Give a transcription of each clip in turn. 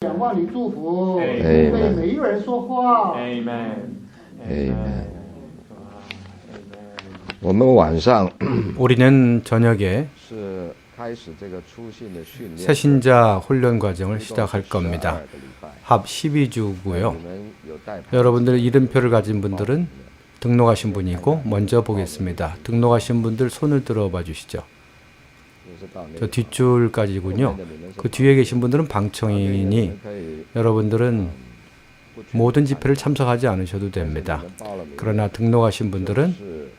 仰望你祝福， Amen. 对每一个人说话。 Amen. 我们晚上 우리는 저녁에 是开始这个初信的训练， 새신자 훈련 과정을 시작할 겁니다. 합 12주고요. 여러분들 이름표를 가진 분들은 등록하신 분이고 먼저 보겠습니다. 등록하신 분들 손을 들어봐 주시죠. 저 뒷줄까지군요. 그 뒤에 계신 분들은 방청인이니 여러분들은 모든 집회를 참석하지 않으셔도 됩니다. 그러나 등록하신 분들은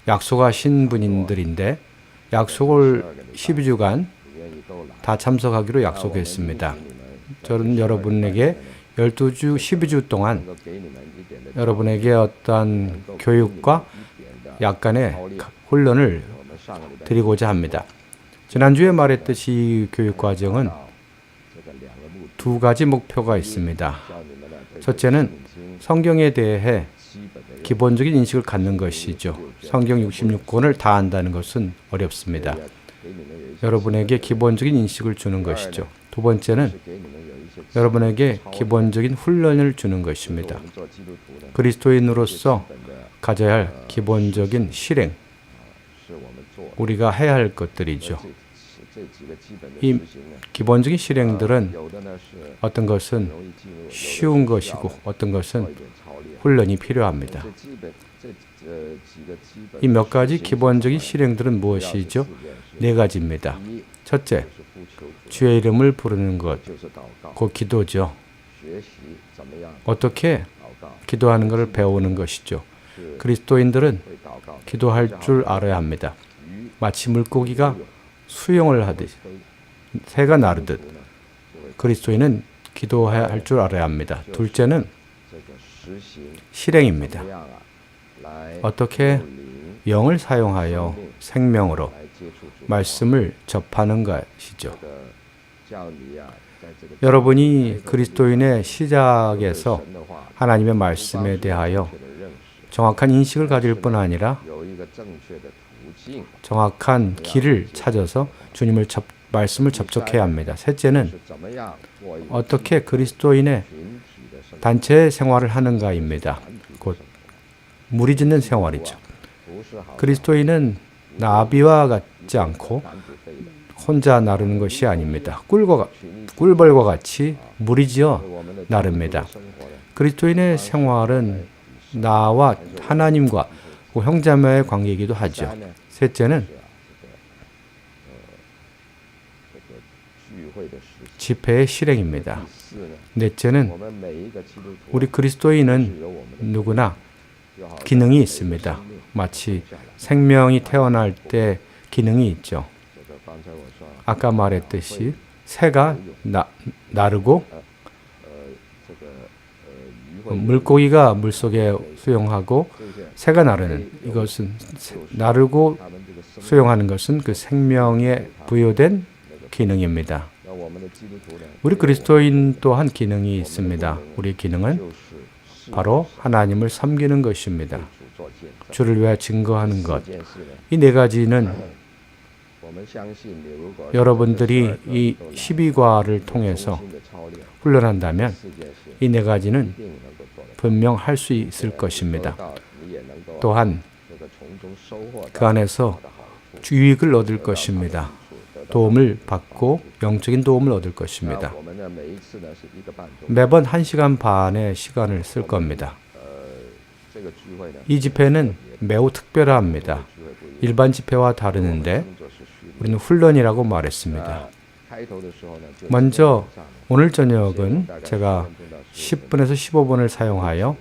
약속하신 분들인데 약속을 12주간 다 참석하기로 약속했습니다. 저는 여러분에게 12주, 12주 동안 여러분에게 어떤 교육과 약간의 훈련을 드리고자 합니다. 지난주에 말했듯이 교육 과정은 두 가지 목표가 있습니다. 첫째는 성경에 대해 기본적인 인식을 갖는 것이죠. 성경 66권을 다 안다는 것은 어렵습니다. 여러분에게 기본적인 인식을 주는 것이죠. 두 번째는 여러분에게 기본적인 훈련을 주는 것입니다. 그리스도인으로서 가져야 할 기본적인 실행, 우리가 해야 할 것들이죠. 이 기본적인 실행들은 어떤 것은 쉬운 것이고 어떤 것은 훈련이 필요합니다. 이 몇 가지 기본적인 실행들은 무엇이죠? 네 가지입니다. 첫째, 주의 이름을 부르는 것, 곧 기도죠. 어떻게 기도하는 것을 배우는 것이죠. 그리스도인들은 기도할 줄 알아야 합니다. 마치 물고기가 수영을 하듯, 새가 나르듯 그리스도인은 기도해야 할 줄 알아야 합니다. 둘째는 실행입니다. 어떻게 영을 사용하여 생명으로 말씀을 접하는 것이죠. 여러분이 그리스도인의 시작에서 하나님의 말씀에 대하여 정확한 인식을 가질 뿐 아니라 정확한 길을 찾아서 주님을 말씀을 접촉해야 합니다. 셋째는 어떻게 그리스도인의 단체 생활을 하는가입니다. 곧 무리짓는 생활이죠. 그리스도인은 나비와 같지 않고 혼자 나르는 것이 아닙니다. 꿀벌과 같이 무리지어 나릅니다. 그리스도인의 생활은 나와 하나님과 형제자매의 관계이기도 하죠. 셋째는 집회의 실행입니다. 넷째는 우리 그리스도인은 누구나 기능이 있습니다. 마치 생명이 태어날 때 기능이 있죠. 아까 말했듯이 새가 나르고 물고기가 물속에 수영하고 새가 나르는 이것은 나르고 수영하는 것은 그 생명에 부여된 기능입니다. 우리 그리스도인 또한 기능이 있습니다. 우리 기능은 바로 하나님을 섬기는 것입니다. 주를 위해 증거하는 것. 이 네 가지는 여러분들이 이 12과를 통해서 훈련한다면 이 네 가지는 분명 할 수 있을 것입니다. 또한 그 안에서 유익을 얻을 것입니다. 도움을 받고 영적인 도움을 얻을 것입니다. 매번 1시간 반의 시간을 쓸 겁니다. 이 집회는 매우 특별합니다. 일반 집회와 다르는데 우리는 훈련이라고 말했습니다. 먼저 오늘 저녁은 제가 10분에서 15분을 사용하여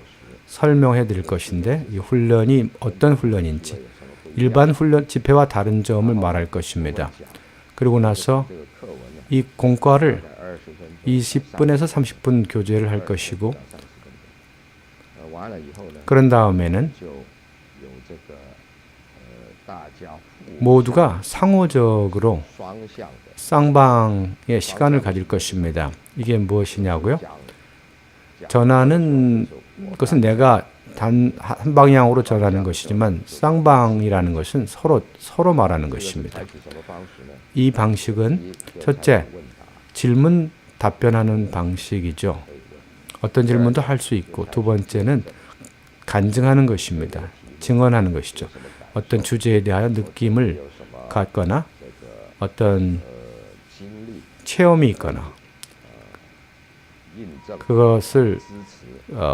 설명해 드릴 것인데 이 훈련이 어떤 훈련인지 일반 훈련 집회와 다른 점을 말할 것입니다. 그리고 나서 이 공과를 20분에서 30분 교제를 할 것이고 그런 다음에는 모두가 상호적으로 쌍방의 시간을 가질 것입니다. 이게 무엇이냐고요? 전하는 것은 내가 단 한 방향으로 전하는 것이지만 쌍방이라는 것은 서로 말하는 것입니다. 이 방식은 첫째, 질문 답변하는 방식이죠. 어떤 질문도 할 수 있고, 두 번째는 간증하는 것입니다. 증언하는 것이죠. 어떤 주제에 대하여 느낌을 갖거나 어떤 체험이 있거나 그것을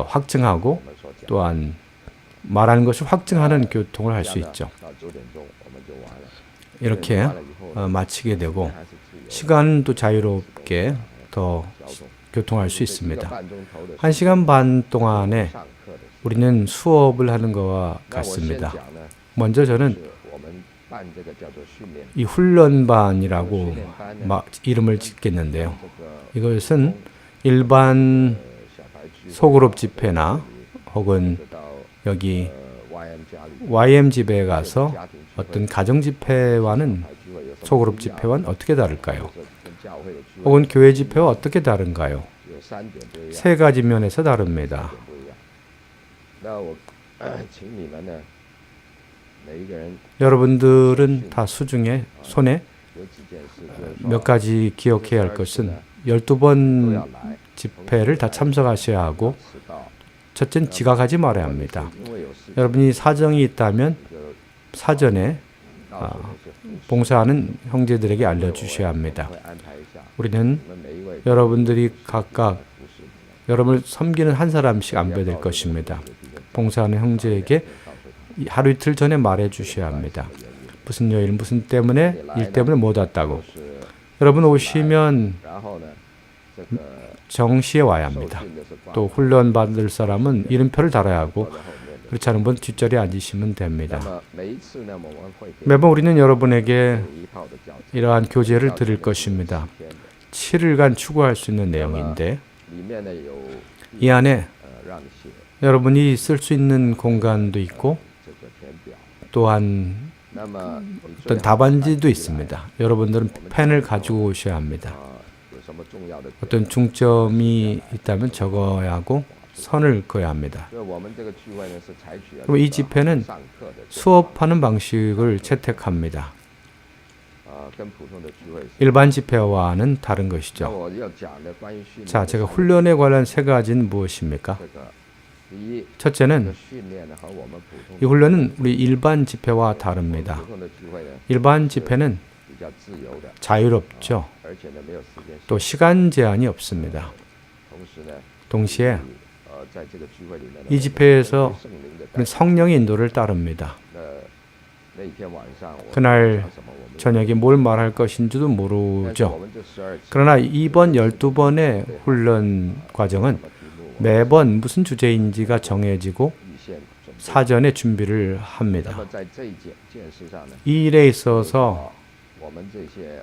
확증하고 또한 말하는 것을 확증하는 교통을 할 수 있죠. 이렇게 마치게 되고 시간은 또 자유롭게 더 교통할 수 있습니다. 1시간 반 동안에 우리는 수업을 하는 것과 같습니다. 먼저 저는 이 훈련반이라고 이름을 짓겠는데요. 이것은 일반 소그룹 집회나 혹은 여기 YM 집회에 가서 어떤 가정 집회와는 소그룹 집회와는 어떻게 다를까요? 혹은 교회 집회와 어떻게 다른가요? 세 가지 면에서 다릅니다. 여러분들은 다 수중에 손에 몇 가지 기억해야 할 것은 12번 집회를 다 참석하셔야 하고 첫째는 지각하지 말아야 합니다. 여러분이 사정이 있다면 사전에 봉사하는 형제들에게 알려주셔야 합니다. 우리는 여러분들이 각각 여러분을 섬기는 한 사람씩 안배될 것입니다. 봉사하는 형제에게 하루 이틀 전에 말해 주셔야 합니다. 무슨 요일, 무슨 때문에, 일 때문에 못 왔다고. 여러분 오시면 정시에 와야 합니다. 또 훈련 받을 사람은 이름표를 달아야 하고 그렇지 않은 분 뒷자리에 앉으시면 됩니다. 매번 우리는 여러분에게 이러한 교재를 드릴 것입니다. 7일간 추구할 수 있는 내용인데 이 안에 여러분이 쓸 수 있는 공간도 있고 또한 어떤 답안지도 있습니다. 여러분들은 펜을 가지고 오셔야 합니다. 어떤 중점이 있다면 적어야 하고 선을 그어야 합니다. 그리고 이 집회는 수업하는 방식을 채택합니다. 일반 집회와는 다른 것이죠. 자, 제가 훈련에 관한 세 가지는 무엇입니까? 첫째는 이 훈련은 우리 일반 집회와 다릅니다. 일반 집회는 자유롭죠. 또 시간 제한이 없습니다. 동시에 이 집회에서 성령의 인도를 따릅니다. 그날 저녁에 뭘 말할 것인지도 모르죠. 그러나 이번 12번의 훈련 과정은 매번 무슨 주제인지가 정해지고 사전에 준비를 합니다. 이 일에 있어서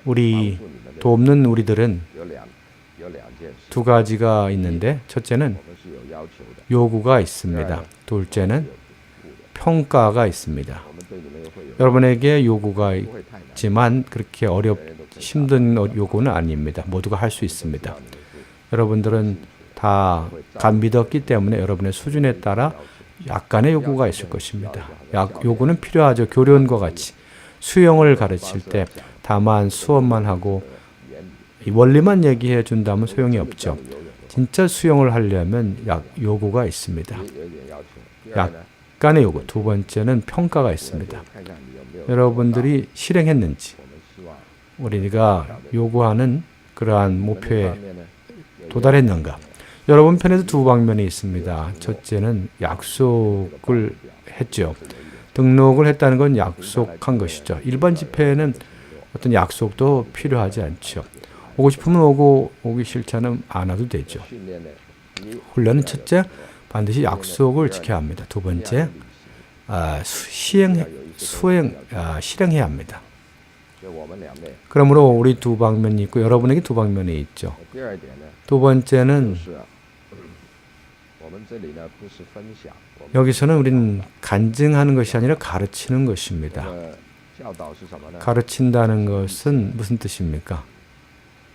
우리 돕는 우리들은 두 가지가 있는데 첫째는 요구가 있습니다. 둘째는 평가가 있습니다. 여러분에게 요구가 있지만 그렇게 힘든 요구는 아닙니다. 모두가 할 수 있습니다. 여러분들은 다 믿었기 때문에 여러분의 수준에 따라 약간의 요구가 있을 것입니다. 요구는 필요하죠. 교련과 같이 수영을 가르칠 때 다만 수업만 하고 원리만 얘기해 준다면 소용이 없죠. 진짜 수영을 하려면 요구가 있습니다. 약간의 요구. 두 번째는 평가가 있습니다. 여러분들이 실행했는지 우리가 요구하는 그러한 목표에 도달했는가. 여러분 편에도 두 방면이 있습니다. 첫째는 약속을 했죠. 등록을 했다는 건 약속한 것이죠. 일반 집회에는 어떤 약속도 필요하지 않죠. 오고 싶으면 오고 오기 싫지는 않아도 되죠. 훈련은 첫째 반드시 약속을 지켜야 합니다. 두 번째 실행해야 합니다. 그러므로 우리 두 방면이 있고 여러분에게 두 방면이 있죠. 두 번째는 여기서는 우리는 간증하는 것이 아니라 가르치는 것입니다. 가르친다는 것은 무슨 뜻입니까?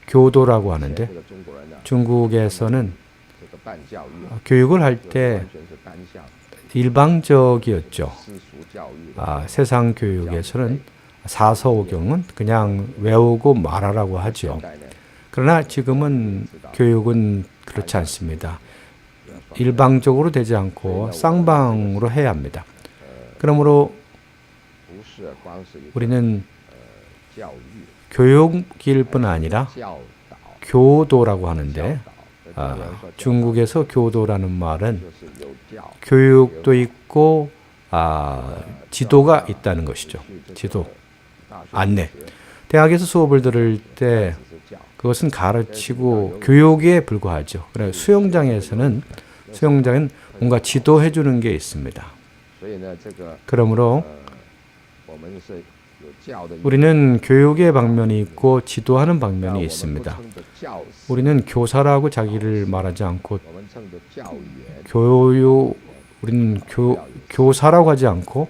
교도라고 하는데 중국에서는 교육을 할 때 일방적이었죠. 세상 교육에서는 사서오경은 그냥 외우고 말하라고 하죠. 그러나 지금은 교육은 그렇지 않습니다. 일방적으로 되지 않고 쌍방으로 해야 합니다. 그러므로 우리는 교육일 뿐 아니라 교도라고 하는데 중국에서 교도라는 말은 교육도 있고 지도가 있다는 것이죠. 지도, 안내. 대학에서 수업을 들을 때 그것은 가르치고 교육에 불과하죠. 그래서 수영장은 뭔가 지도해 주는 게 있습니다. 그러므로 우리는 교육의 방면이 있고 지도하는 방면이 있습니다. 우리는 교사라고 자기를 말하지 않고 우리는 교사라고 하지 않고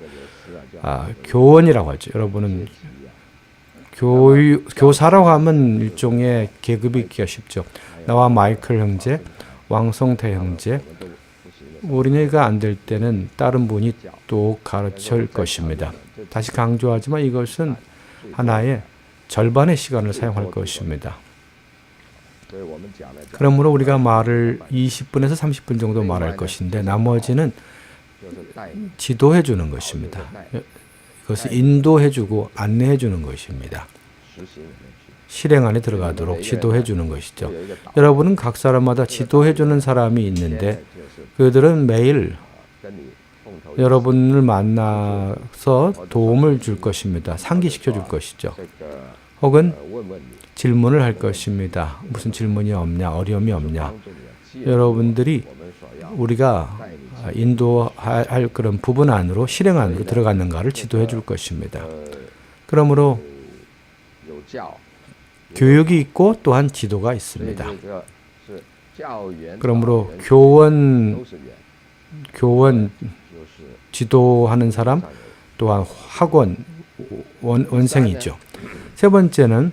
교원이라고 하죠. 여러분은 교사라고 하면 일종의 계급이 있기가 쉽죠. 나와 마이클 형제, 왕성태 형제, 우리가 안 될 때는 다른 분이 또 가르칠 것입니다. 다시 강조하지만 이것은 하나의 절반의 시간을 사용할 것입니다. 그러므로 우리가 말을 20분에서 30분 정도 말할 것인데 나머지는 지도해 주는 것입니다. 그것을 인도해 주고 안내해 주는 것입니다. 실행 안에 들어가도록 지도해 주는 것이죠. 여러분은 각 사람마다 지도해 주는 사람이 있는데 그들은 매일 여러분을 만나서 도움을 줄 것입니다. 상기시켜 줄 것이죠. 혹은 질문을 할 것입니다. 무슨 질문이 없냐, 어려움이 없냐. 여러분들이 우리가 인도할 그런 부분 안으로 실행 안으로 들어갔는가를 지도해 줄 것입니다. 그러므로 교육이 있고 또한 지도가 있습니다. 그러므로 교원 지도하는 사람 또한 학원 원생이죠. 세 번째는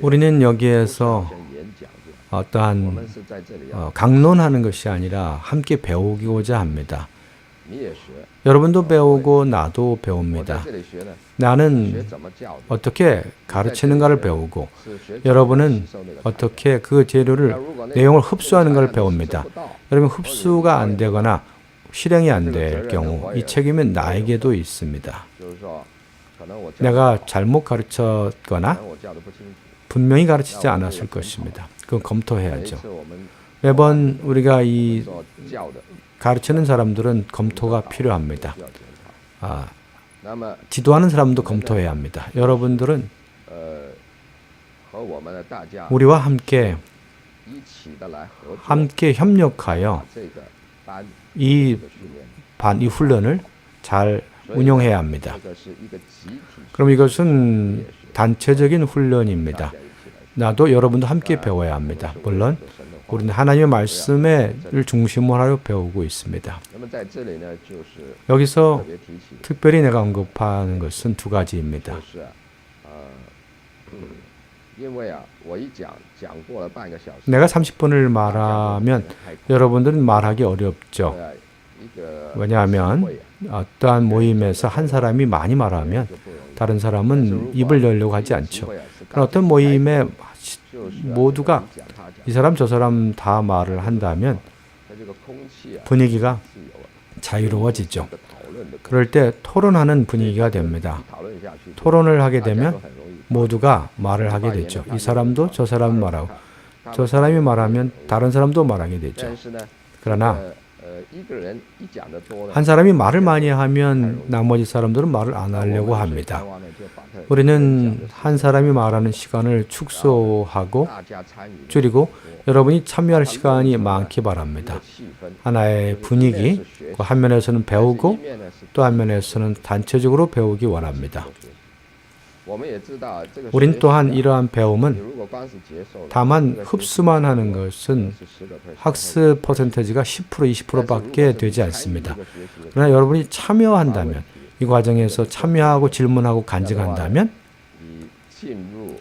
우리는 여기에서 어떠한 강론하는 것이 아니라 함께 배우고자 합니다. 여러분도 배우고 나도 배웁니다. 나는 어떻게 가르치는가를 배우고 여러분은 어떻게 그 재료를 내용을 흡수하는가를 배웁니다. 여러분 흡수가 안 되거나 실행이 안 될 경우 이 책임은 나에게도 있습니다. 내가 잘못 가르쳤거나 분명히 가르치지 않았을 것입니다. 그건 검토해야죠. 매번 우리가 이 가르치는 사람들은 검토가 필요합니다. 지도하는 사람도 검토해야 합니다. 여러분들은 우리와 함께 협력하여 이 훈련을 잘 운영해야 합니다. 그럼 이것은 단체적인 훈련입니다. 나도 여러분도 함께 배워야 합니다. 물론 우리는 하나님의 말씀을 중심으로 하여 배우고 있습니다. 여기서 특별히 내가 언급하는 것은 두 가지입니다. 내가 30분을 말하면 여러분들은 말하기 어렵죠. 왜냐하면 어떠한 모임에서 한 사람이 많이 말하면 다른 사람은 입을 열려고 하지 않죠. 그런 어떤 모임에 모두가 이 사람 저 사람 다 말을 한다면 분위기가 자유로워지죠. 그럴 때 토론하는 분위기가 됩니다. 토론을 하게 되면 모두가 말을 하게 되죠. 이 사람도 저 사람 말하고 저 사람이 말하면 다른 사람도 말하게 되죠. 그러나 한 사람이 말을 많이 하면 나머지 사람들은 말을 안 하려고 합니다. 우리는 한 사람이 말하는 시간을 축소하고 줄이고 여러분이 참여할 시간이 많기 바랍니다. 하나의 분위기, 한 면에서는 배우고 또 한 면에서는 단체적으로 배우기 원합니다. 우린 또한 이러한 배움은 다만 흡수만 하는 것은 학습 퍼센테이지가 10% 20%밖에 되지 않습니다. 그러나 여러분이 참여한다면 이 과정에서 참여하고 질문하고 간증한다면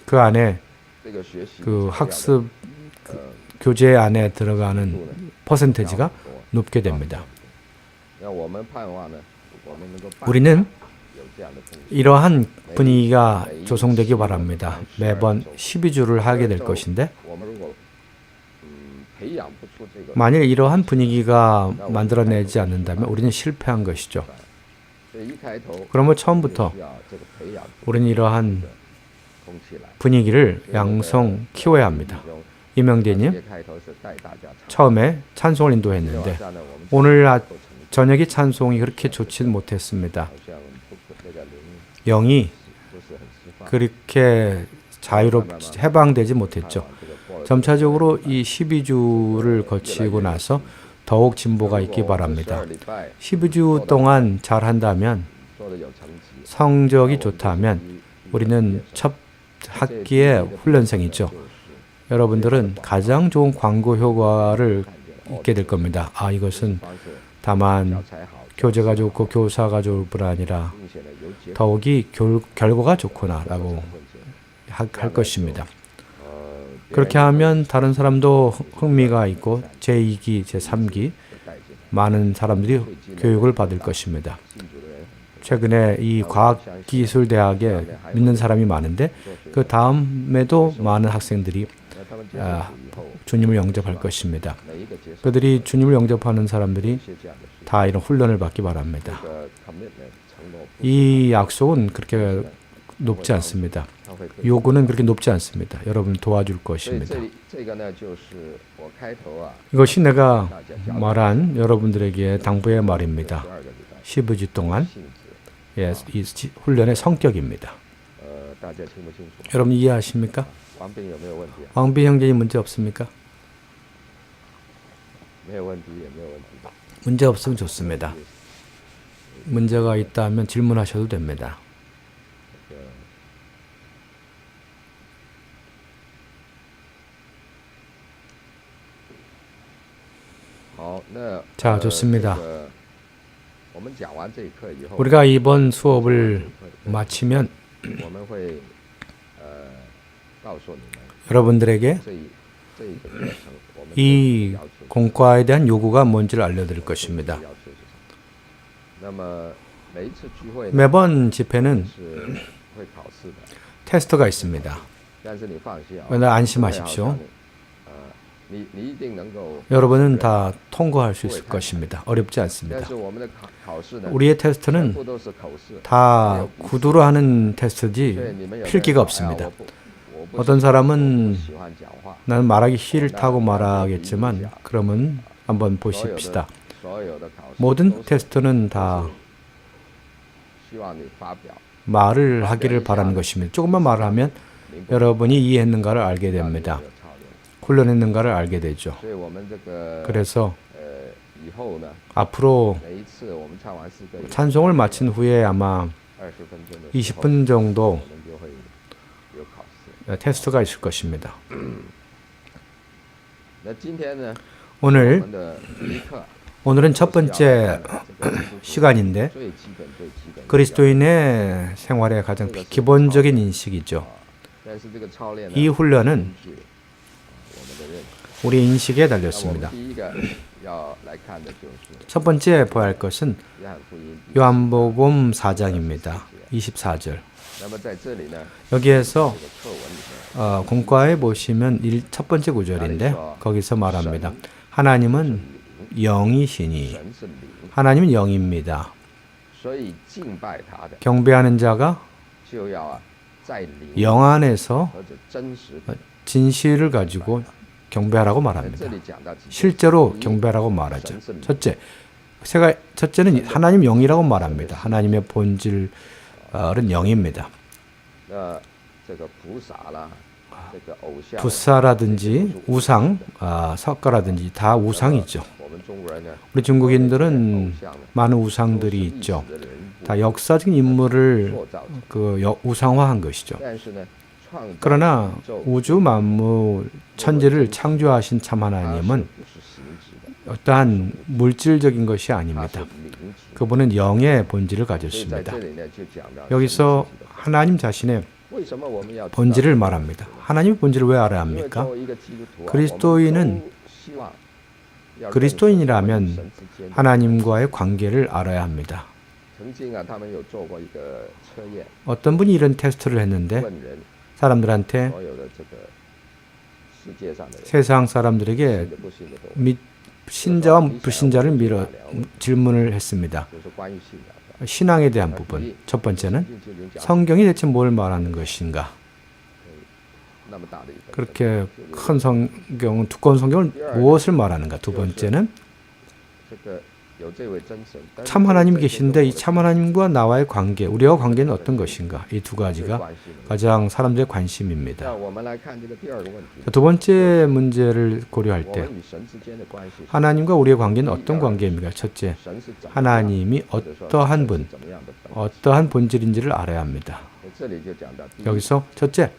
그 안에 그 학습 교재 안에 들어가는 퍼센테이지가 높게 됩니다. 우리는 이러한 분위기가 조성되기 바랍니다. 매번 12주를 하게 될 것인데 만일 이러한 분위기가 만들어내지 않는다면 우리는 실패한 것이죠. 그러면 처음부터 우리는 이러한 분위기를 양성 키워야 합니다. 이명대님 처음에 찬송을 인도했는데 오늘 저녁에 찬송이 그렇게 좋지는 못했습니다. 영이 그렇게 해방되지 못했죠. 점차적으로 이 12주를 거치고 나서 더욱 진보가 있기 바랍니다. 12주 동안 잘한다면 성적이 좋다면 우리는 첫 학기의 훈련생이죠. 여러분들은 가장 좋은 광고 효과를 있게 될 겁니다. 이것은 다만 교재가 좋고 교사가 좋을 뿐 아니라 더욱이 결과가 좋구나라고 할 것입니다. 그렇게 하면 다른 사람도 흥미가 있고 제2기, 제3기 많은 사람들이 교육을 받을 것입니다. 최근에 이 과학기술대학에 믿는 사람이 많은데 그 다음에도 많은 학생들이 주님을 영접할 것입니다. 그들이 주님을 영접하는 사람들이 다 이런 훈련을 받기 바랍니다. 이 약속은 그렇게 높지 않습니다. 요구는 그렇게 높지 않습니다. 여러분 도와줄 것입니다. 이것이 내가 말한 여러분들에게 당부의 말입니다. 12주 동안 이 훈련의 성격입니다. 여러분 이해하십니까? 왕빈 형제님 문제 없습니까? 문제 없으면 좋습니다. 문제가 있다면 질문하셔도 됩니다. 자, 좋습니다. 우리가 이번 수업을 마치면 여러분들에게 이 공과에 대한 요구가 뭔지를 알려드릴 것입니다. 매번 집회는 테스트가 있습니다. 그러나 안심하십시오. 여러분은 다 통과할 수 있을 것입니다. 어렵지 않습니다. 우리의 테스트는 다 구두로 하는 테스트지 필기가 없습니다. 어떤 사람은 나는 말하기 싫다고 말하겠지만 그러면 한번 보십시다. 모든 테스트는 다 말을 하기를 바라는 것입니다. 조금만 말을 하면 여러분이 이해했는가를 알게 됩니다. 훈련했는가를 알게 되죠. 그래서 앞으로 찬송을 마친 후에 아마 20분 정도 테스트가 있을 것입니다. 오늘은 첫 번째 시간인데 그리스도인의 생활의 가장 기본적인 인식이죠. 이 훈련은 우리 인식에 달렸습니다. 첫 번째 보아야 할 것은 요한복음 4장입니다. 24절. 여기에서 공과에 보시면 첫 번째 구절인데 거기서 말합니다. 하나님은 영이시니 하나님은 영입니다. 경배하는 자가 영 안에서 진실을 가지고 경배하라고 말합니다. 실제로 경배하라고 말하죠. 첫째는 하나님 영이라고 말합니다. 하나님의 본질은 영입니다. 부사라든지 우상, 석가라든지 다 우상이죠. 우리 중국인들은 많은 우상들이 있죠. 다 역사적인 인물을 우상화한 것이죠. 그러나 우주 만물 천지를 창조하신 참 하나님은 어떠한 물질적인 것이 아닙니다. 그분은 영의 본질을 가졌습니다. 여기서 하나님 자신의 본질을 말합니다. 하나님의 본질을 왜 알아야 합니까? 그리스도인이라면 하나님과의 관계를 알아야 합니다. 어떤 분이 이런 테스트를 했는데 사람들한테 세상 사람들에게 신자와 불신자를 질문을 했습니다. 신앙에 대한 부분. 첫 번째는 성경이 대체 뭘 말하는 것인가? 그렇게 큰 성경, 두꺼운 성경을 무엇을 말하는가? 두 번째는 참 하나님이 계신데 이 참 하나님과 나와의 관계, 우리와 관계는 어떤 것인가? 이 두 가지가 가장 사람들의 관심입니다. 두 번째 문제를 고려할 때 하나님과 우리의 관계는 어떤 관계입니까? 첫째, 하나님이 어떠한 분, 어떠한 본질인지를 알아야 합니다. 여기서 첫째,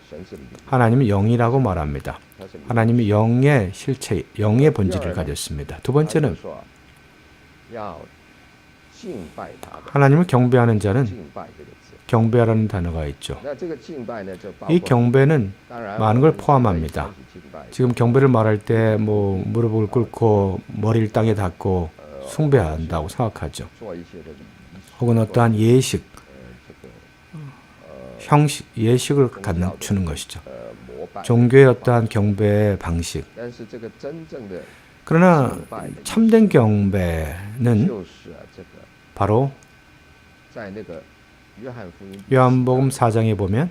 하나님은 영이라고 말합니다. 하나님이 영의 실체, 영의 본질을 가졌습니다. 두 번째는 하나님을 경배하는 자는 경배하라는 단어가 있죠. 이 경배는 많은 걸 포함합니다. 지금 경배를 말할 때 무릎을 꿇고 머리를 땅에 닿고 숭배한다고 생각하죠. 혹은 어떠한 예식, 형식, 예식을 갖추는 것이죠. 종교의 어떠한 경배의 방식. 그러나 참된 경배는 바로 요한복음 4장에 보면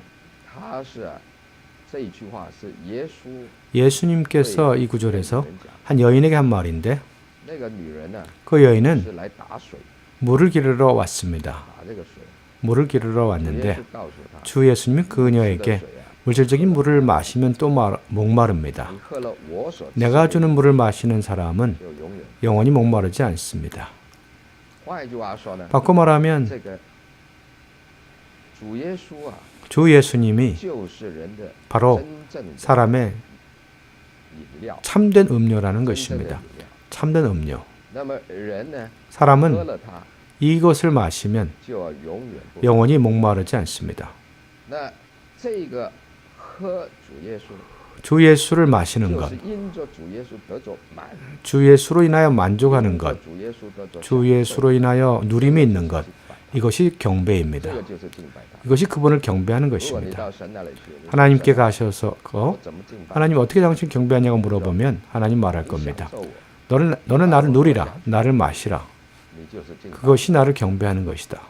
예수님께서 이 구절에서 한 여인에게 한 말인데 그 여인은 물을 기르러 왔습니다. 물을 기르러 왔는데 주 예수님이 그녀에게 물질적인 물을 마시면 또 목마릅니다. 내가 주는 물을 마시는 사람은 영원히 목마르지 않습니다. 바꿔 말하면 주 예수님이 바로 사람의 참된 음료라는 것입니다. 참된 음료. 사람은 이것을 마시면 영원히 목마르지 않습니다. 주 예수를 마시는 것, 주 예수로 인하여 만족하는 것, 주 예수로 인하여 누림이 있는 것, 이것이 경배입니다. 이것이 그분을 경배하는 것입니다. 하나님께 가셔서 하나님 어떻게 당신 경배하냐고 물어보면 하나님 말할 겁니다. 너는 나를 누리라, 나를 마시라. 그것이 나를 경배하는 것이다.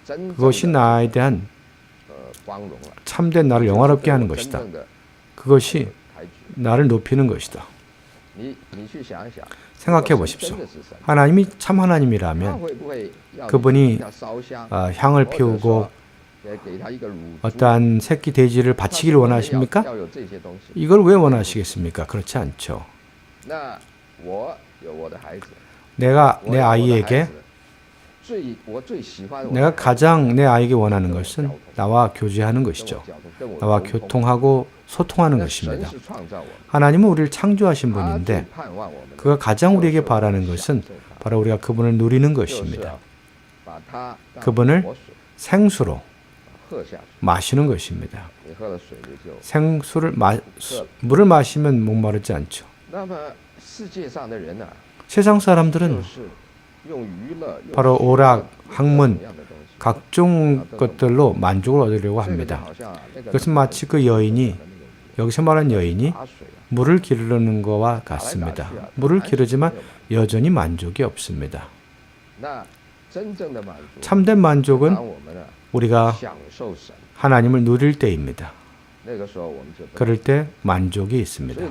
그것이 나에 대한 참된 나를 영화롭게 하는 것이다. 그것이 나를 높이는 것이다. 생각해 보십시오. 하나님이 참 하나님이라면 그분이 향을 피우고 어떠한 새끼 돼지를 바치기를 원하십니까? 이걸 왜 원하시겠습니까? 그렇지 않죠. 내가 내 아이에게 내가 가장 내 아이에게 원하는 것은 나와 교제하는 것이죠. 나와 교통하고 소통하는 것입니다. 하나님은 우리를 창조하신 분인데 그가 가장 우리에게 바라는 것은 바로 우리가 그분을 누리는 것입니다. 그분을 생수로 마시는 것입니다. 물을 마시면 목마르지 않죠. 세상 사람들은 바로 오락, 학문, 각종 것들로 만족을 얻으려고 합니다. 그것은 마치 그 여인이, 여기서 말한 여인이 물을 기르는 것과 같습니다. 물을 기르지만 여전히 만족이 없습니다. 참된 만족은 우리가 하나님을 누릴 때입니다. 그럴 때 만족이 있습니다.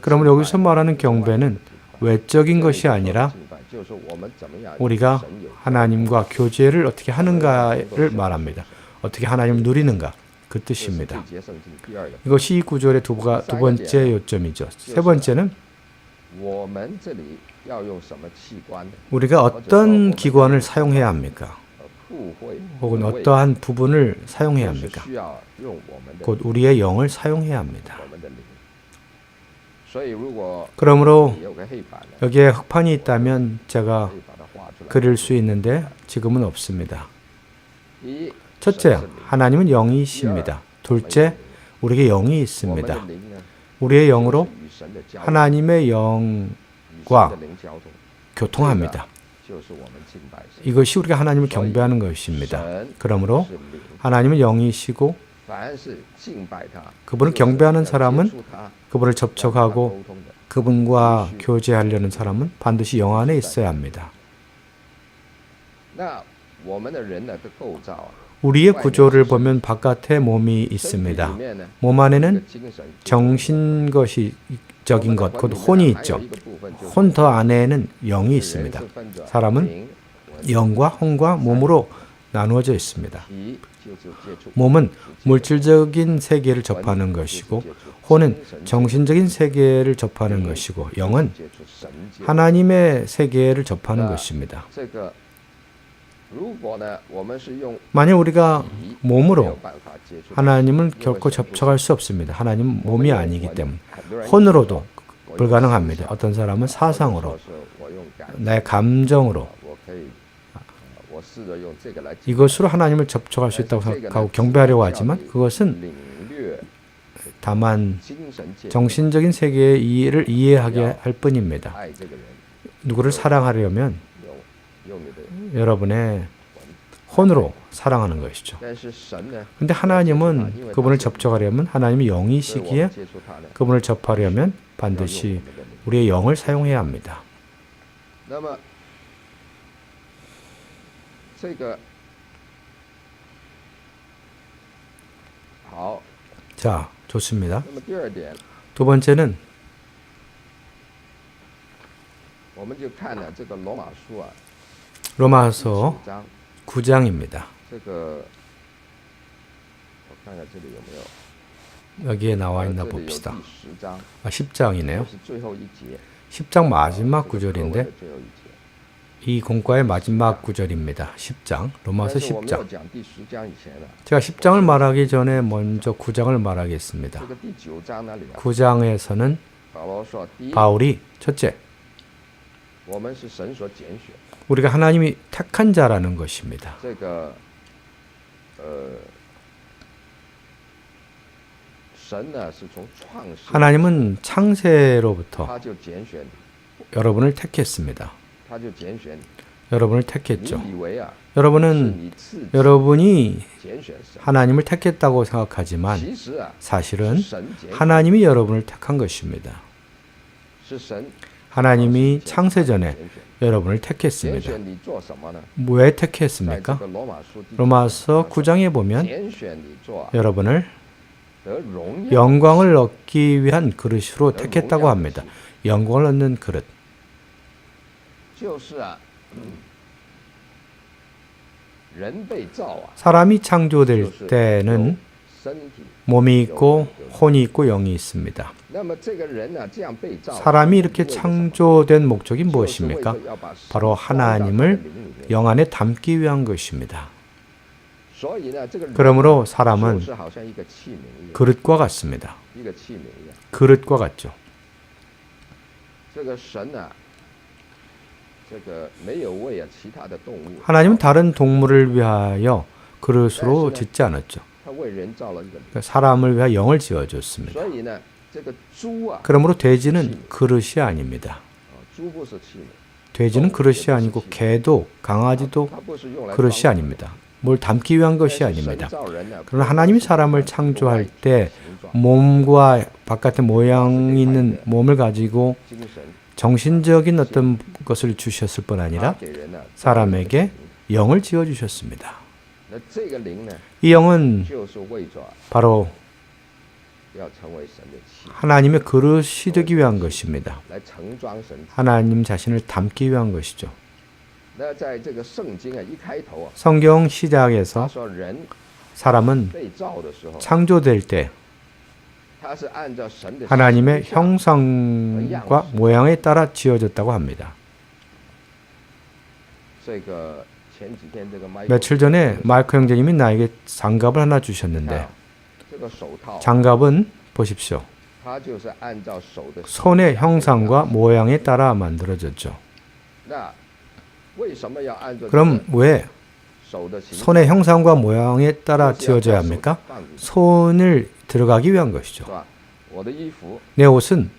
그러면 여기서 말하는 경배는 외적인 것이 아니라 우리가 하나님과 교제를 어떻게 하는가를 말합니다. 어떻게 하나님을 누리는가, 그 뜻입니다. 이것이 이 구절의 두 번째 요점이죠. 세 번째는 우리가 어떤 기관을 사용해야 합니까? 혹은 어떠한 부분을 사용해야 합니까? 곧 우리의 영을 사용해야 합니다. 그러므로 여기에 흑판이 있다면 제가 그릴 수 있는데 지금은 없습니다. 첫째, 하나님은 영이십니다. 둘째, 우리에게 영이 있습니다. 우리의 영으로 하나님의 영과 교통합니다. 이것이 우리가 하나님을 경배하는 것입니다. 그러므로 하나님은 영이시고 그분을 경배하는 사람은 그분을 접촉하고 그분과 교제하려는 사람은 반드시 영 안에 있어야 합니다. 우리의 구조를 보면 바깥에 몸이 있습니다. 몸 안에는 정신적인 것, 곧 혼이 있죠. 혼 더 안에는 영이 있습니다. 사람은 영과 혼과 몸으로 나누어져 있습니다. 몸은 물질적인 세계를 접하는 것이고 혼은 정신적인 세계를 접하는 것이고 영은 하나님의 세계를 접하는 것입니다. 만약 우리가 몸으로 하나님을 결코 접촉할 수 없습니다. 하나님은 몸이 아니기 때문에 혼으로도 불가능합니다. 어떤 사람은 사상으로, 나의 감정으로 이것으로 하나님을 접촉할 수 있다고 생각하고 경배하려고 하지만 그것은 다만 정신적인 세계의 이해를 이해하게 할 뿐입니다. 누구를 사랑하려면 여러분의 혼으로 사랑하는 것이죠. 그런데 하나님은 그분을 접촉하려면 하나님이 영이시기에 그분을 접하려면 반드시 우리의 영을 사용해야 합니다. 자, 좋습니다. 두 번째는 로마서 9장입니다. 여기에 나와 있나 봅시다. 10장이네요. 10장 마지막 구절인데 이 공과의 마지막 구절입니다. 10장, 로마서 10장. 제가 10장을 말하기 전에 먼저 9장을 말하겠습니다. 9장에서는 바울이 첫째, 우리가 하나님이 택한 자라는 것입니다. 하나님은 창세로부터 여러분을 택했습니다. 여러분을 택했죠. 여러분은 여러분이 하나님을 택했다고 생각하지만 사실은 하나님이 여러분을 택한 것입니다. 하나님이 창세전에 여러분을 택했습니다. 왜 택했습니까? 로마서 9장에 보면 여러분을 영광을 얻기 위한 그릇으로 택했다고 합니다. 영광을 얻는 그릇. 사람이 창조될 때는 몸이 있고 혼이 있고 영이 있습니다. 사람이 이렇게 창조된 목적이 무엇입니까? 바로 하나님을 영 안에 담기 위한 것입니다. 그러므로 사람은 그릇과 같습니다. 그릇과 같죠. 하나님은 다른 동물을 위하여 그릇으로 짓지 않았죠. 사람을 위하여 영을 지어줬습니다. 그러므로 돼지는 그릇이 아닙니다. 돼지는 그릇이 아니고 개도 강아지도 그릇이 아닙니다. 뭘 담기 위한 것이 아닙니다. 그러나 하나님이 사람을 창조할 때 몸과 바깥에 모양이 있는 몸을 가지고 정신적인 어떤 것을 주셨을 뿐 아니라 사람에게 영을 지어주셨습니다. 이 영은 바로 하나님의 그릇이 되기 위한 것입니다. 하나님 자신을 담기 위한 것이죠. 성경 시작에서 사람은 창조될 때 하나님의 형상과 모양에 따라 지어졌다고 합니다. 며칠 전에 마이크 형제님이 나에게 장갑을 하나 주셨는데 장갑은 보십시오. 손의 형상과 모양에 따라 만들어졌죠. 그럼 왜 손의 형상과 모양에 따라 지어져야 합니까? 손을 들어가기 위한 것이죠. 내 옷은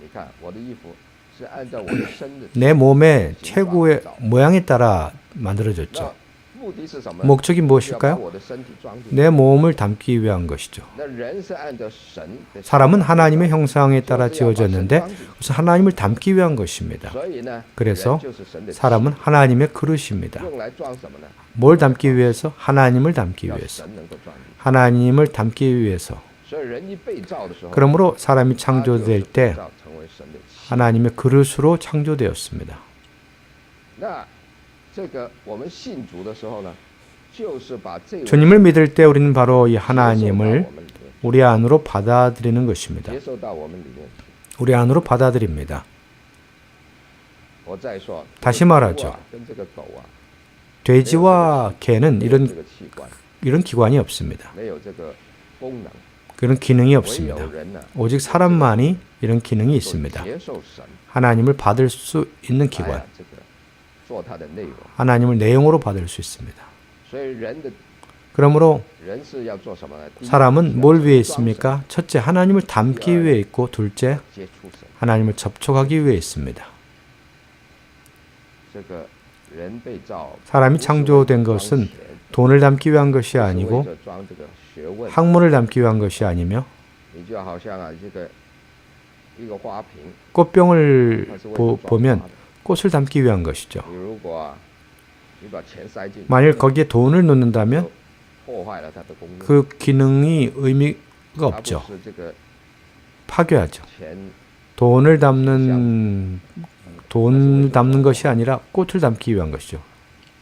是按照我的身的 내 몸의 최고의 모양에 따라 만들어졌죠. 目的是什么？ 목적이 要把 무엇일까요? 我的身体装进去。 내 몸을 담기 위한 것이죠. 那人是按照神的 사람은 하나님의 형상에 따라 지어졌는데 그래서 하나님을 담기 위한 것입니다. 所以呢， 그래서 人就是神的 사람은 하나님의 그릇입니다. 用来装什么呢？ 뭘 담기 위해서? 하나님을 담기 要 위해서. 神能够装进去。 하나님을 담기 위해서. 所以人一被造的时候， 그러므로 사람이 他就是 창조될 被 때 造成为神的器。 하나님의 그릇으로 창조되었습니다. 那这个我们信主的时候呢，就是把这位 주님을 믿을 때 우리는 바로 이 接受到 하나님을 我们里面， 우리 안으로 받아들이는 것입니다. 接受到我们里面。 우리 안으로 받아들입니다. 我再说， 다시 말하죠. 跟这个狗啊， 돼지와 개는 没有这 이런 个器官， 이런 기관이 없습니다. 没有这个功能， 그런 기능이 唯 없습니다. 有人呢， 오직 사람만이 이런 기능이 能够 있습니다. 接受神， 하나님을 받을 수 있는 来 기관, 啊这个做他的内容。 하나님을 내용으로 받을 수 있습니다. 所以人的 그러므로 人是要做什么呢？第一 사람은 뭘 위해 装神 있습니까? 첫째, 하나님을 담기 위해 있고 둘째, 接触神。 하나님을 접촉하기 위해 있습니다. 这个人被造， 사람이 不是 창조된 为了装 것은 钱 돈을 담기 위한 것이 不是为 아니고 了装这个学问， 학문을 담기 위한 것이 아니며 你就好像啊这个一个花瓶， 꽃병을 它是为了装花 보면 的。 꽃을 담기 위한 것이죠. 你如果啊你把钱塞进去， 만일 거기에 돈을 넣는다면 破坏了它的功能， 그 기능이 의미가 它不 없죠. 是这个 파괴하죠. 钱 돈을 담는 것이 아니라 꽃을 담기 위한 것이죠.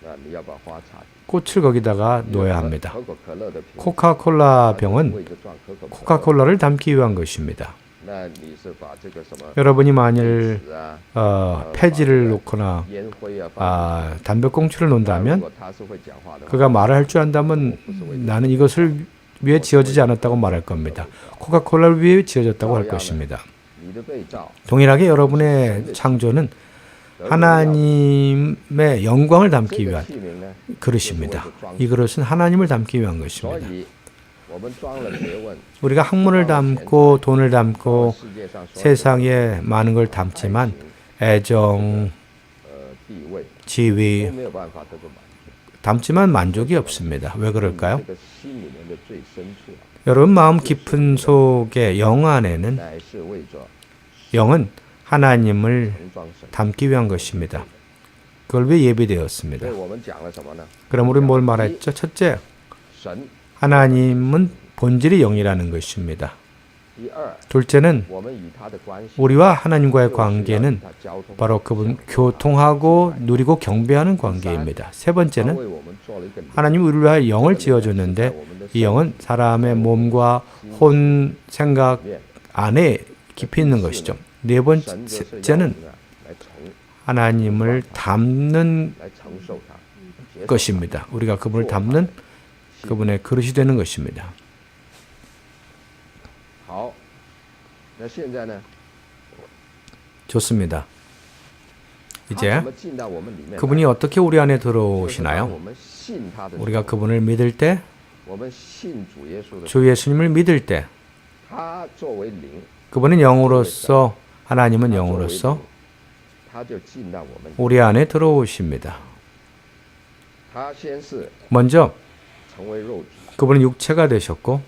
那你要把花插进 꽃을 거기다가 去。 놓아야 합니다. 可口可乐的瓶， 코카콜라 它 병은 为着装可口可乐， 코카콜라를 담기 위한 것입니다. 那你是把这个什么 여러분이 만일 纸啊、 폐지를 놓거나 烟灰啊放进去， 담배꽁초를 那如 놓는다면 果他是会讲话的话， 그가 말을 할 줄 안다면 나는 이것을 위해 지어지지 않았다고 말할 겁니다. 코카콜라를 위해 지어졌다고 할 것입니다. 你的被造 동일하게 여러분의 창조는 하나님의 영광을 这 담기 个 위한 器皿呢， 就是为 그릇입니다. 了装 이 그릇은 하나님을 담기 위한 所 것입니다. 以我们装了学问， 우리가 학문을 담고 돈을 담고 世界上所有的 세상에 많은 걸 담지만 애정, 地位 지위 都没有办法得到满足。 담지만 만족이 없습니다. 왜 그럴까요? 这个心里面的最深处啊， 여러분 마음 깊은 속에 영 안에는 乃是为着 영은 하나님을 重装神。 담기 위한 것입니다. 그걸 위해 所 예비되었습니다. 以我们讲了什么呢？ 그럼 우리 뭘 말했죠? 첫째, 神。 하나님은 본질이 영이라는 것입니다. 第二， 둘째는 我们与他的关系 우리와 하나님과의 就是要与 관계는 他交通， 바로 그분 교통하고 누리고 경배하는 관계입니다. 세 他 번째는 为我们做了一个灵， 하나님이 우리를 위하여 영을 지어줬는데 이 영은 사람의 몸과 혼, 생각 面 안에 깊이 있는 것이죠. 네 神就是要我 번째는 们啊来承 하나님을 담는 来承受他，接受 것입니다. 우리가 그분을 담는 그분의 그릇이 되는 것입니다. 好，那现在呢？ 좋습니다. 他 이제 怎么进到我们里面来？ 그분이 어떻게 우리 안에 就是当我 들어오시나요? 们信他的时候， 우리가 그분을 믿을 때, 我们信主耶稣的时候， 주 예수님을 믿을 때, 他作为灵， 그분은 영으로서, 하나님은 他作为 영으로서 主他就进到我们里面。 우리 안에 들어오십니다. 他先是 먼저 成为肉体， 그분은 육체가 되셨고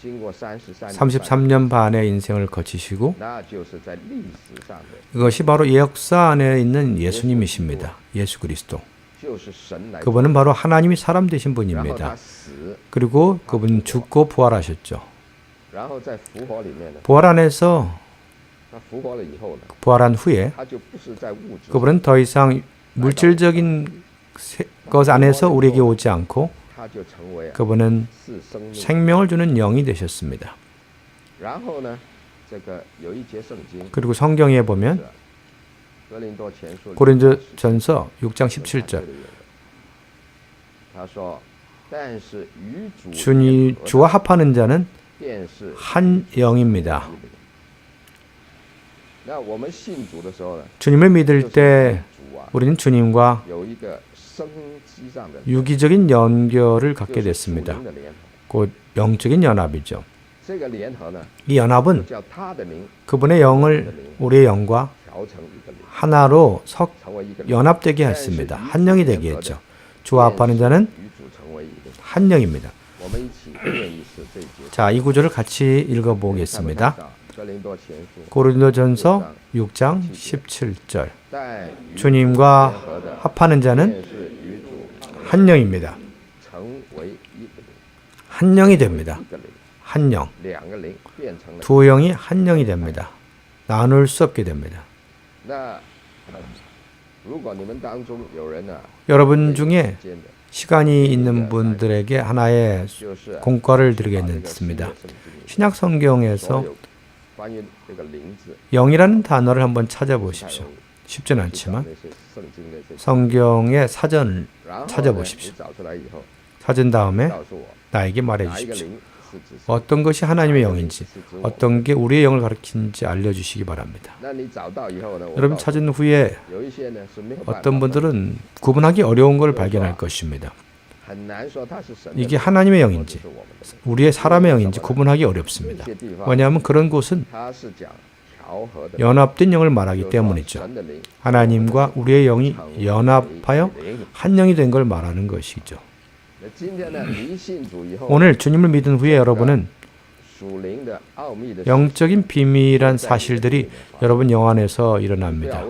经过33 33년 반의 인생을 거치시고 那就是在历史上的， 이것이 바로 역사 안에 있는 예수님이십니다. 예수 그리스도. 就是神来， 그분은 바로 하나님이 사람 되신 然后他 분입니다. 死， 그리고 그분 죽고 부활하셨죠. 然后在复活里面呢， 부활 안에서 他复活了以后呢， 부활한 후에 他就不是在物质， 그분은 더 이상 물질적인 것 안에서 우리에게 오지 않고 他就成为 그분은 是生命。 생명을 주는 영이 되셨습니다. 然后呢，这个有一节圣经， 그리고 성경에 보면 哥林多前书 고린도전서 6장 17절 他说，但是与主 주와 합하는 자는 便是 한 영입니다. 那我们信主的时候呢， 주님을 믿을 就是 때 主啊 우리는 주님과 有一个生机上的 유기적인 연결을 就 갖게 是属 됐습니다. 灵的联合。 곧 영적인 연합이죠. 这个联合呢， 이 연합은 叫他的灵 그분의 영을 우리의 영과 하나로 연합되게 했습니다. 한 영이 되게 했죠. 주와 합하는 자는 한 영입니다. 자, 이 구절을 같이 읽어보겠습니다. 고린도전서 6장 17절. 주님과 합하는 자는 한 영입니다. 한 영이 됩니다. 한 영. 두 영이 한 영이 됩니다. 나눌 수 없게 됩니다. 여러분 중에 시간이 있는 분들에게 하나의 공과를 드리겠습니다. 신약 성경에서 영이라는 단어를 한번 찾아보십시오. 쉽지는 않지만 성경의 사전을 찾아보십시오. 찾은 다음에 나에게 말해 주십시오. 어떤 것이 하나님의 영인지, 어떤 게 우리의 영을 가리키는지 알려주시기 바랍니다. 여러분 찾은 후에 어떤 분들은 구분하기 어려운 걸 발견할 것입니다. 이게 하나님의 영인지 우리의 사람의 영인지 구분하기 어렵습니다. 왜냐하면 그런 곳은 연합된 영을 말하기 때문이죠. 하나님과 우리의 영이 연합하여 한 영이 된 걸 말하는 것이죠. 오늘 주님을 믿은 후에 여러분은 영적인 비밀한 사실들이 여러분 영 안에서 일어납니다.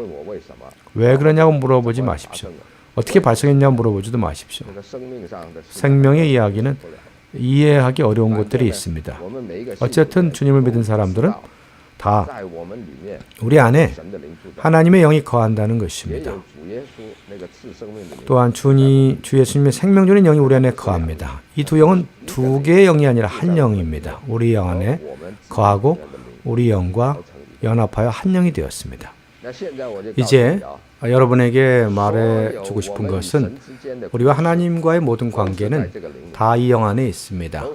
왜 그러냐고 물어보지 마십시오. 어떻게 발생했냐고 물어보지도 마십시오. 생명의 이야기는 이해하기 어려운 것들이 있습니다. 어쨌든 주님을 믿은 사람들은 다 우리 안에 하나님의 영이 거한다는 것입니다. 또한 주 예수님의 생명 주는 영이 우리 안에 거합니다. 이 두 영은 두 개의 영이 아니라 한 영입니다. 우리 영 안에 거하고 우리 영과 연합하여 한 영이 되었습니다. 이제 여러분에게 말해주고 싶은 것은 우리와 하나님과의 모든 관계는 다 이 영 안에 있습니다.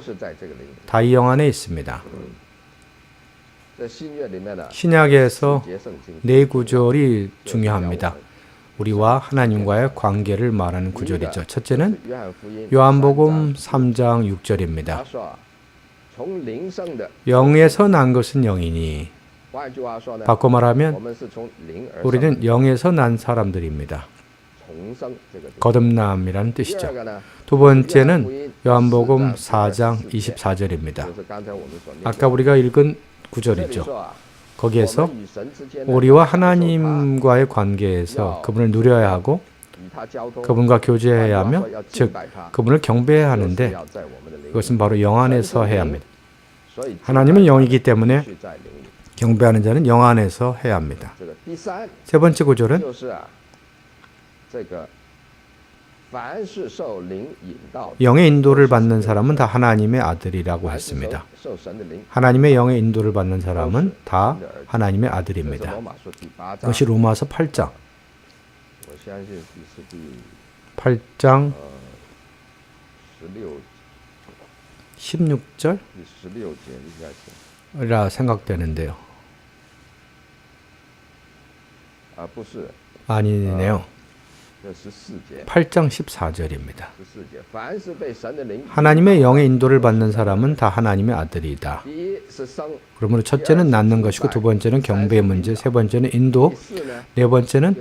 다 이 영 안에 있습니다. 신약에서 네 구절이 중요합니다. 우리와 하나님과의 관계를 말하는 구절이죠. 첫째는 요한복음 3장 6절입니다. 영에서 난 것은 영이니, 바꿔 말하면 우리는 영에서 난 사람들입니다. 거듭남이라는 뜻이죠. 두 번째는 요한복음 4장 24절입니다. 아까 우리가 읽은 구절이죠. 거기에서 우리와 하나님과의 관계에서 그분을 누려야 하고 그분과 교제해야 하며, 즉 그분을 경배해야 하는데 그것은 바로 영 안에서 해야 합니다. 하나님은 영이기 때문에 경배하는 자는 영 안에서 해야 합니다. 세 번째 구절은 영의 인도를 받는 사람은 다 하나님의 아들이라고 했습니다. 하나님의 영의 인도를 받는 사람은 다 하나님의 아들입니다. 이것이 로마서 8장 16절이라 생각되는데요. 아니네요. 8장 14절입니다. 하나님의 영의 인도를 받는 사람은 다 하나님의 아들이다. 그러므로 첫째는 낳는 것이고, 두 번째는 경배의 문제, 세 번째는 인도, 네 번째는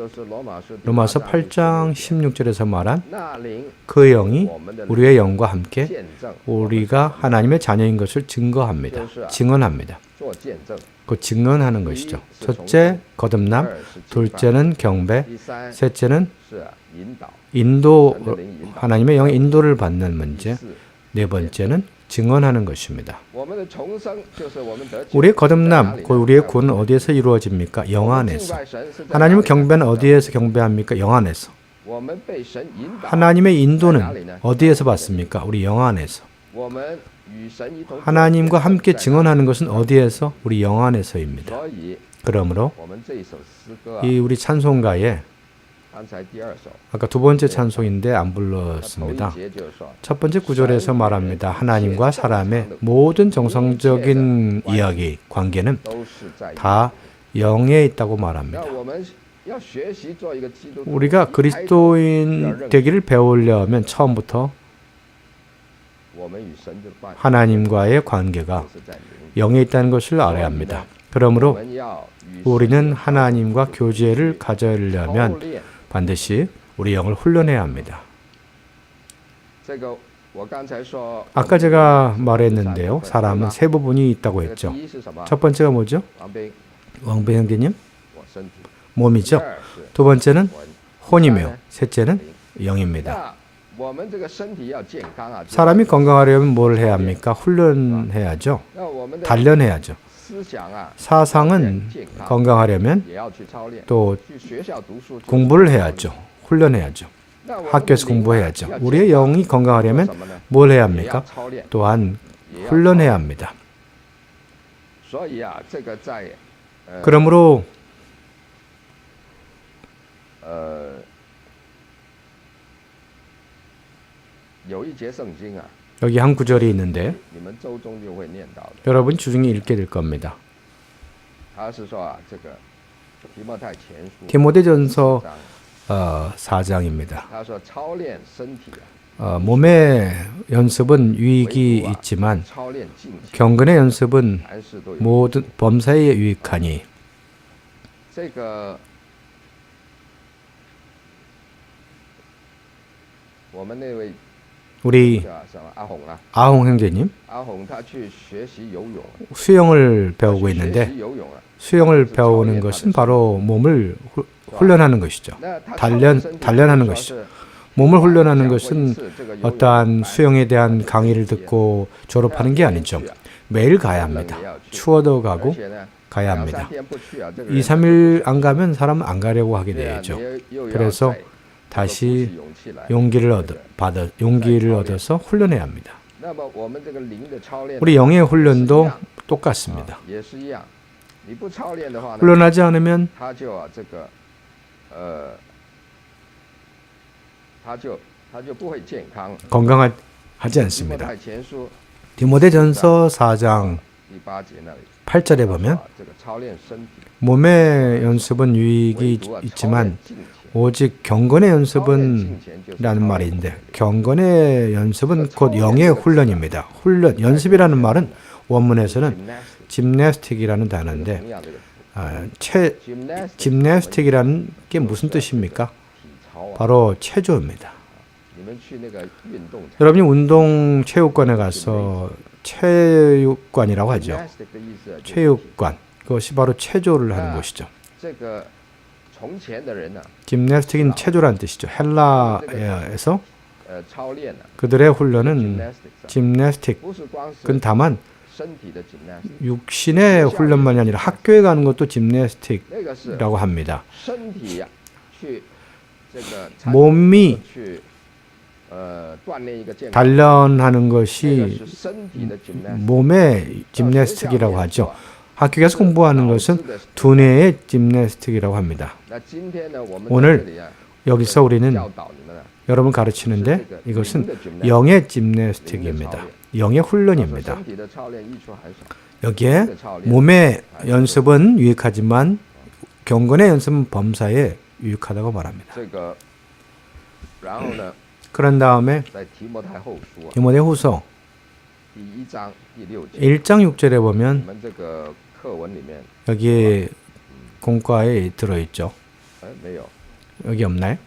로마서 8장 16절에서 말한 그 영이 우리의 영과 함께 우리가 하나님의 자녀인 것을 증거합니다. 증언합니다. 그 증언하는 것이죠. 첫째, 거듭남, 둘째는 경배, 셋째는 인도, 하나님의 영의 인도를 받는 문제, 네 번째는 증언하는 것입니다. 우리의 거듭남, 우리의 구원은 어디에서 이루어집니까? 영 안에서. 하나님의 경배는 어디에서 경배합니까? 영 안에서. 하나님의 인도는 어디에서 받습니까? 우리 영 안에서. 하나님과 함께 증언하는 것은 어디에서? 우리 영 안에서입니다. 그러므로 이 우리 찬송가에 아까 두 번째 찬송인데 안 불렀습니다. 첫 번째 구절에서 말합니다. 하나님과 사람의 모든 정성적인 이야기, 관계는 다 영에 있다고 말합니다. 우리가 그리스도인 되기를 배우려면 처음부터 하나님과의 관계가 영에 있다는 것을 알아야 합니다. 그러므로 우리는 하나님과 교제를 가져려면 반드시 우리 영을 훈련해야 합니다. 아까 제가 말했는데요. 사람은 세 부분이 있다고 했죠. 첫 번째가 뭐죠? 왕배 형제님? 몸이죠. 두 번째는 혼이며 셋째는 영입니다. 사람이 건강하려면 뭘 해야 합니까? 훈련해야죠. 단련해야죠. 사상은 건강하려면 또 공부를 해야죠. 훈련해야죠. 학교에서 공부해야죠. 우리의 영이 건강하려면 뭘 해야 합니까? 또한 훈련해야 합니다. 그러므로 여기 한 구절이 있는데 여러분 주중에 읽게 될 겁니다. 디모데전서 4장입니다. 몸의 연습은 유익이 있지만 경건의 연습은 모든 범사에 유익하니 우리 아홍 형제님 수영을 배우고 있는데 수영을 배우는 것은 바로 몸을 훈련하는 것이죠. 단련하는 것이죠. 몸을 훈련하는 것은 어떠한 수영에 대한 강의를 듣고 졸업하는 게 아니죠. 매일 가야 합니다. 추워도 가고 가야 합니다. 2, 3일 안 가면 사람은 안 가려고 하게 되죠. 그래서 다시 용기를 얻어서 훈련해야 합니다. 우리 영의 훈련도 똑같습니다. 훈련하지 않으면 건강하지 않습니다. 디모데전서 4장 8절에 보면 몸의 연습은 유익이 있지만 오직 경건의 연습은 라는 말이 있는데 경건의 연습은 곧 영의 훈련입니다. 연습이라는 말은 원문에서는 짐내스틱이라는 단어인데 짐내스틱이라는 게 무슨 뜻입니까? 바로 체조입니다. 여러분이 운동 체육관에 가서 체육관이라고 하죠. 체육관. 그것이 바로 체조를 하는 곳이죠. 짐내스틱은 체조라는 뜻이죠. 헬라에서 그들의 훈련은 짐내스틱은 다만 육신의 훈련만이 아니라 학교에 가는 것도 짐내스틱이라고 합니다. 몸이 단련하는 것이 몸의 짐내스틱이라고 하죠. 학교 가서 공부하는 것은 두뇌의 짐내스틱이라고 합니다. 오늘 여기서 우리는 여러분 가르치는데 이것은 영의 짐내스틱입니다. 영의 훈련입니다. 여기에 몸의 연습은 유익하지만 경건의 연습은 범사에 유익하다고 말합니다. 그런 다음에 디모데후서 1장 6절에 보면 여기 공과에 들어있죠. 여기 없나요?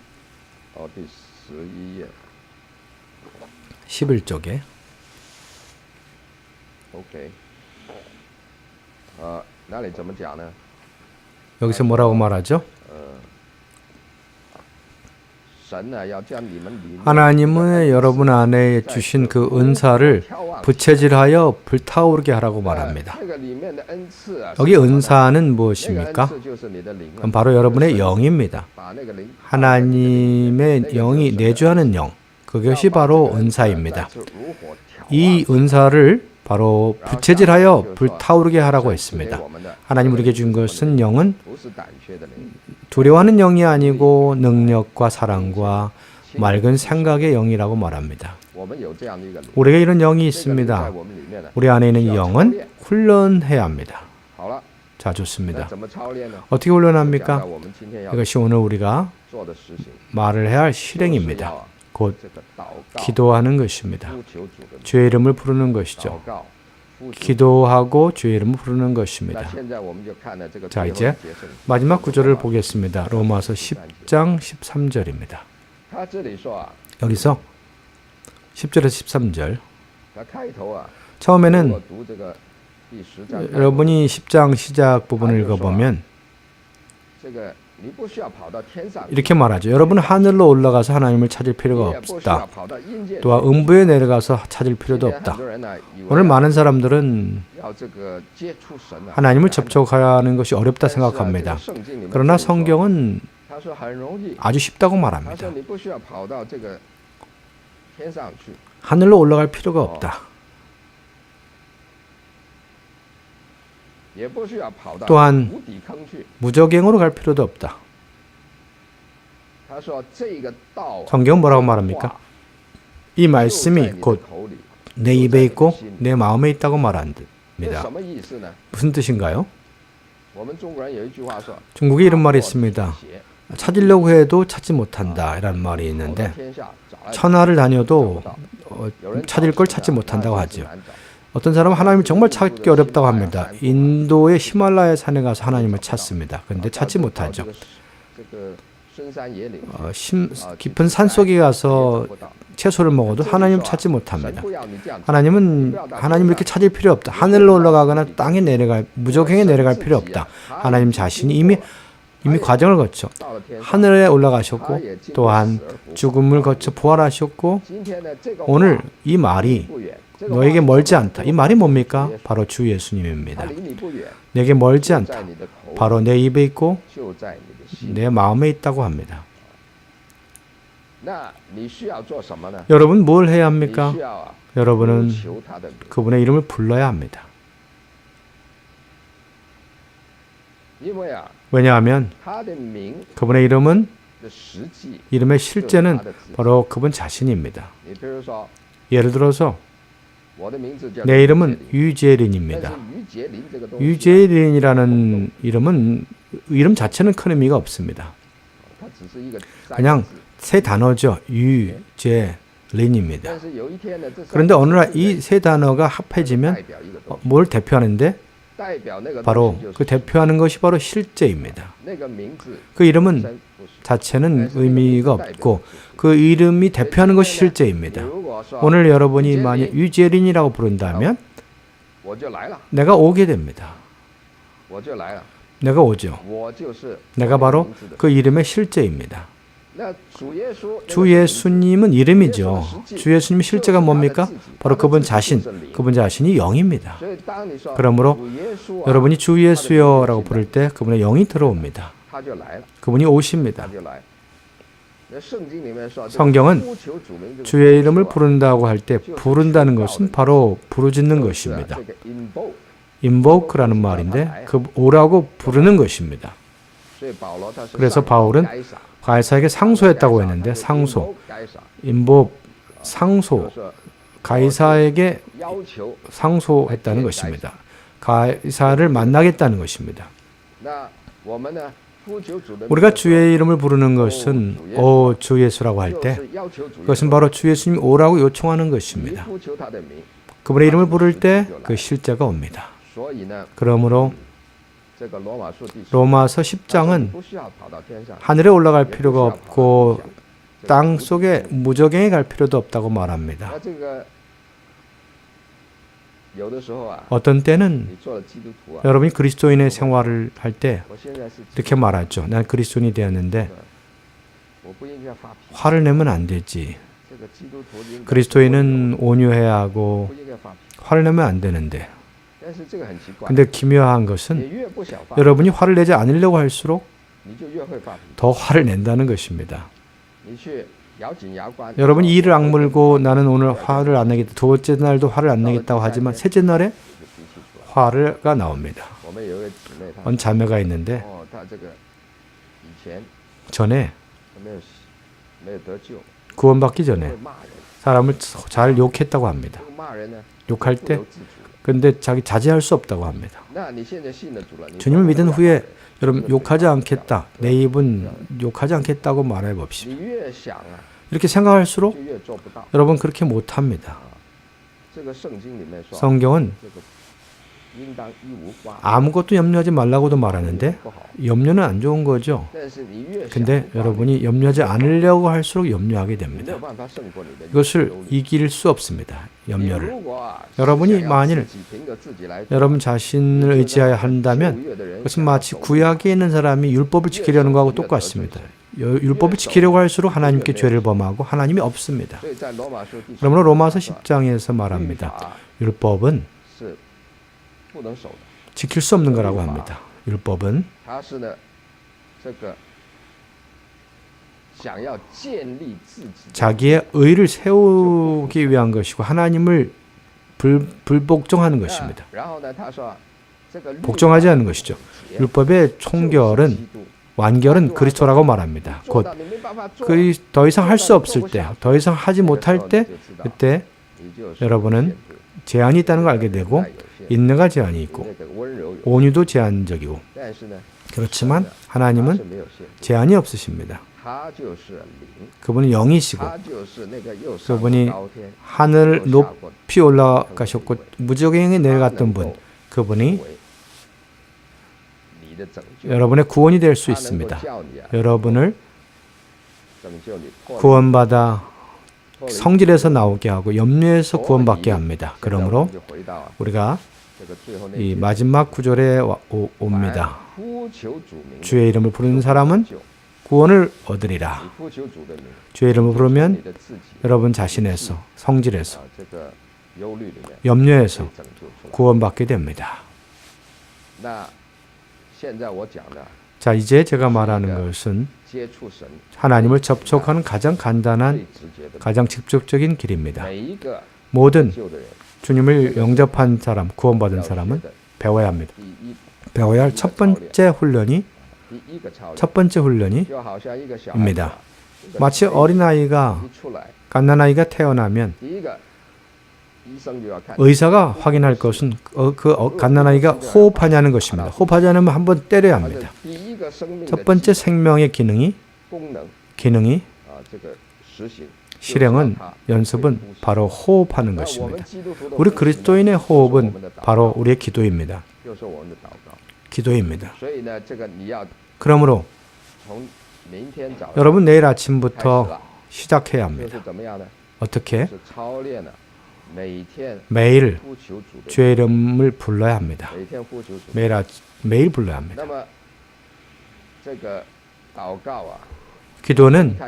11쪽에 여기서 뭐라고 말하죠? 하나님은 여러분 안에 주신 그 은사를 부채질하여 불타오르게 하라고 말합니다. 여기 은사는 무엇입니까? 바로 여러분의 영입니다. 하나님의 영이 내주하는 영, 그것이 바로 은사입니다. 이 은사를 바로 부채질하여 불타오르게 하라고 했습니다. 하나님 우리에게 준 것은 영은 두려워하는 영이 아니고 능력과 사랑과 맑은 생각의 영이라고 말합니다. 우리에게 이런 영이 있습니다. 우리 안에 있는 영은 훈련해야 합니다. 자, 좋습니다. 어떻게 훈련합니까? 이것이 오늘 우리가 말을 해야 할 실행입니다. 곧 기도하는 것입니다. 주의 이름을 부르는 것이죠. 기도하고 주의 이름을 부르는 것입니다. 那现在我们就看了这个 자 最后 이제 的结论。 마지막 구절을 보겠습니다. 로마서 10장 13절입니다. 他这里说啊， 여기서 10절에서 13절 他开头啊， 처음에는 我读这个第10章， 여러분이 10장 시작 부분을 읽어보면 这个你不需要跑到天上， 이렇게 말하죠. 여러분은 하늘로 올라가서 하나님을 찾을 你 필요가 也不需要 없다. 跑到阴间去。 또한 음부에 내려가서 찾을 필요도 今天 없다. 很多人呢，以为 오늘 많은 사람들은 要这个接触神啊， 하나님을 접촉하는 것이 어렵다 但是啊，这 생각합니다. 个圣经里面 그러나 这里说 성경은 他说很容易， 아주 쉽다고 他说 말합니다. 你不需要跑到这个天上去， 하늘로 올라갈 필요가 없다. 也不需要跑到 또한 无底坑去。 무적행으로 갈 필요도 없다. 他说这个道啊， 성경은 뭐라고 말합니까? 이 就在 말씀이 你的 곧 口里。 내 입에 있고 내 마음에 있다고 这 말합니다. 什么意思呢？ 무슨 뜻인가요? 我们中国人有一句话说， 중국에 이런 말이 있습니다. 邪 찾으려고 해도 찾지 못한다 이라는 말이 跑到 있는데 天下找来 천하를 다녀도 找不到 어, 有人 찾을 걸 找 찾지 神啊 못한다고 那 하죠. 就是难找 어떤 사람은 하나님을 정말 찾기 어렵다고 합니다. 인도의 히말라야 산에 가서 하나님을 찾습니다. 그런데 찾지 到 못하죠. 这个深山野岭， 깊은 산 속에 가서 找不到 채소를 먹어도 하나님 찾지 神 못합니다. 不要你这样， 하나님 이렇게 찾을 필요 없다. 하늘로 올라가거나 땅에 내려갈 무적행에 내려갈 필요 없다. 하나님 자신이 이미 과정을 거쳐 到了天上， 하늘에 올라가셨고 또한 죽음을 거쳐 부활하셨고 今天呢这个 오늘 이 말이 不远，这个 너에게 멀지 않다. 이 말이 뭡니까? 바로 주 예수님입니다. 它离你不远， 내게 멀지 在 않다. 你的口里， 바로 내 입에 있고 就在你的心里。 내 마음에 있다고 합니다. 那你需要做什么呢？ 여러분 뭘 해야 你 합니까? 需要啊， 여러분은 求他的名， 그분의 이름을 불러야 합니다. 因为啊， 왜냐하면 他的名 그분의 이름은 的实际， 이름의 就是 실제는 他的子。 바로 그분 자신입니다. 你比如说， 예를 들어서 我的名字叫 내 이름은 但 유재린입니다. 是于杰林这个东西， 유재린이라는 이름은 이름 자체는 큰 의미가 없습니다. 它只是一个三 그냥 个字。 세 단어죠. 유재린입니다. 但是有一天呢，这三 그런데 个 어느 날 字 이 세 단어가 합해지면 代表一个东西， 뭘 대표하는데 代表那个 바로 东西就是 그 대표하는 것이 바로 실제입니다. 那个名字 그 이름은 真不是。 자체는 의미가 없고 그 이름이 대표하는 것이 실제입니다. 如果说 오늘 여러분이 만약 유재린이라고 부른다면 我就来了， 내가 오게 됩니다. 我就来了， 내가 오죠. 我就是 내가 我的 바로 名字的 그 이름의 실제입니다. 那主耶稣 주 예수님은 이름이죠. 주 예수님의 실제가 뭡니까? 바로 그분 자신, 그분 자신이 영입니다. 所以当你说 그러므로 主耶稣啊 여러분이 주 예수여라고 부를 때 그분의 영이 들어옵니다. 他就来了， 그분이 오십니다. 他就来。那圣经里面说， 성경은 呼求主名这个 주의 이름을 부른다고 할 때 부른다는 것은 바로 부르짖는 就是啊 것입니다. 这个 invoke， invoke라는 말인데 그 오라고 부르는 것입니다. 所以保罗他是 그래서 上帝 바울은 该撒 가이사에게 상소했다고 했는데 상소, 该撒 인복, 상소, 就是说 가이사에게 要求。 상소했다는 것입니다. 가이사를 만나겠다는 것입니다. 那我们呢，呼求主的名 우리가 的时候 주의 이름을 부르는 것은 오 주 예수라고 할 就 때 是要求主耶 그것은 稣 바로 주 예수님 오라고 요청하는 你 것입니다. 呼求他的名， 그분의 이름을 부를 때 그 실제가 옵니다. 所以呢， 그러므로 这个罗马书第10 로마서 10장은 不需要跑到天上， 하늘에 올라갈 필요가 없고 땅 속에 무적행에 갈 필요도 없다고 말합니다. 那这个有的时候啊， 어떤 때는 你做了基督徒啊， 여러분이 그리스도인의 생활을 할 때 我现在是 이렇게 말하죠. 난 그리스도인이 되었는데 我不应该发脾气， 화를 내면 안 되지. 这个基督徒应该 그리스도인은 온유해야 하고 不应该发脾气， 화를 내면 안 되는데 但是这个很奇怪， 근데 기묘한 你 것은 越不想发， 여러분이 화를 내지 않으려고 할수록 你就越会发脾气， 더 화를 낸다는 것입니다. 你去咬紧牙关， 여러분이 이를 악물고 나는 오늘 화를 안 내겠다. 두 번째 날도 화를 안 내겠다고 하지만 셋째 날에 这个脾气出来。 화가 나옵니다. 我们有一个姊妹，她 어느 자매가 있는데 她这个以前 전에 没有得救， 구원받기 会 전에 骂人， 사람을 잘 욕했다고 합니다. 这个骂人呢， 욕할 不 때 由自主。 근데 자기 자제할 수 없다고 합니다. 那你现在信了主了，你 주님을 믿은 不要 후에 骂人 여러분 욕하지 않겠다. 내 입은 욕하지 않겠다고 말해 봅시다. 你越想啊， 이렇게 생각할수록 就越做不到。 여러분 그렇게 못 합니다. 성경은 아무것도 염려하지 말라고도 말하는데 염려는 안 좋은 거죠. 근데 여러분이 염려하지 않으려고 할수록 염려하게 됩니다. 이것을 이길 수 없습니다. 염려를. 여러분이 만일 여러분 자신을 의지하여 한다면 그것은 마치 구약에 있는 사람이 율법을 지키려는 것하고 똑같습니다. 율법을 지키려고 할수록 하나님께 죄를 범하고 하나님이 없습니다. 그러므로 로마서 10장에서 말합니다. 율법은 지킬 수 없는 거라고 합니다. 율법은 자기의 의를 세우기 위한 것이고 하나님을 불복종하는 것입니다. 복종하지 않는 것이죠. 율법의 총결은 완결은 그리스도라고 말합니다. 곧 더 이상 할 수 없을 때, 더 이상 하지 못할 때 그때 여러분은 제한이 있다는 걸 알게 되고 인내가 제한이 있고 온유도 제한적이고 그렇지만 하나님은 제한이 없으십니다. 그분은 영이시고 그분이 하늘 높이 올라가셨고 무저갱에 내려갔던 분 그분이 여러분의 구원이 될 수 있습니다. 여러분을 구원받아 성질에서 나오게 하고 염려에서 구원받게 합니다. 그러므로 우리가 이 마지막 구절에 옵니다. 주의 이름을 부르는 사람은 구원을 얻으리라. 주의 이름을 부르면 여러분 자신에서 성질에서 염려에서 구원받게 됩니다. 자, 이제 제가 말하는 것은 하나님을 접촉하는 가장 간단한, 가장 직접적인 길입니다. 모든 주님을 영접한 사람, 구원받은 사람은 배워야 합니다. 배워야 할 첫 번째 훈련입니다. 마치 어린아이가, 갓난아이가 태어나면 의사가 확인할 것은 그 갓난아이가 호흡하냐는 것입니다. 호흡하지 않으면 한번 때려야 합니다. 첫 번째 생명의 기능이 실행은 연습은 바로 호흡하는 것입니다. 우리 그리스도인의 호흡은 바로 우리의 기도입니다. 그러므로 여러분 내일 아침부터 시작해야 합니다. 어떻게? 매일 주의 이름을 불러야 합니다. 매일 불러야 합니다. 기도는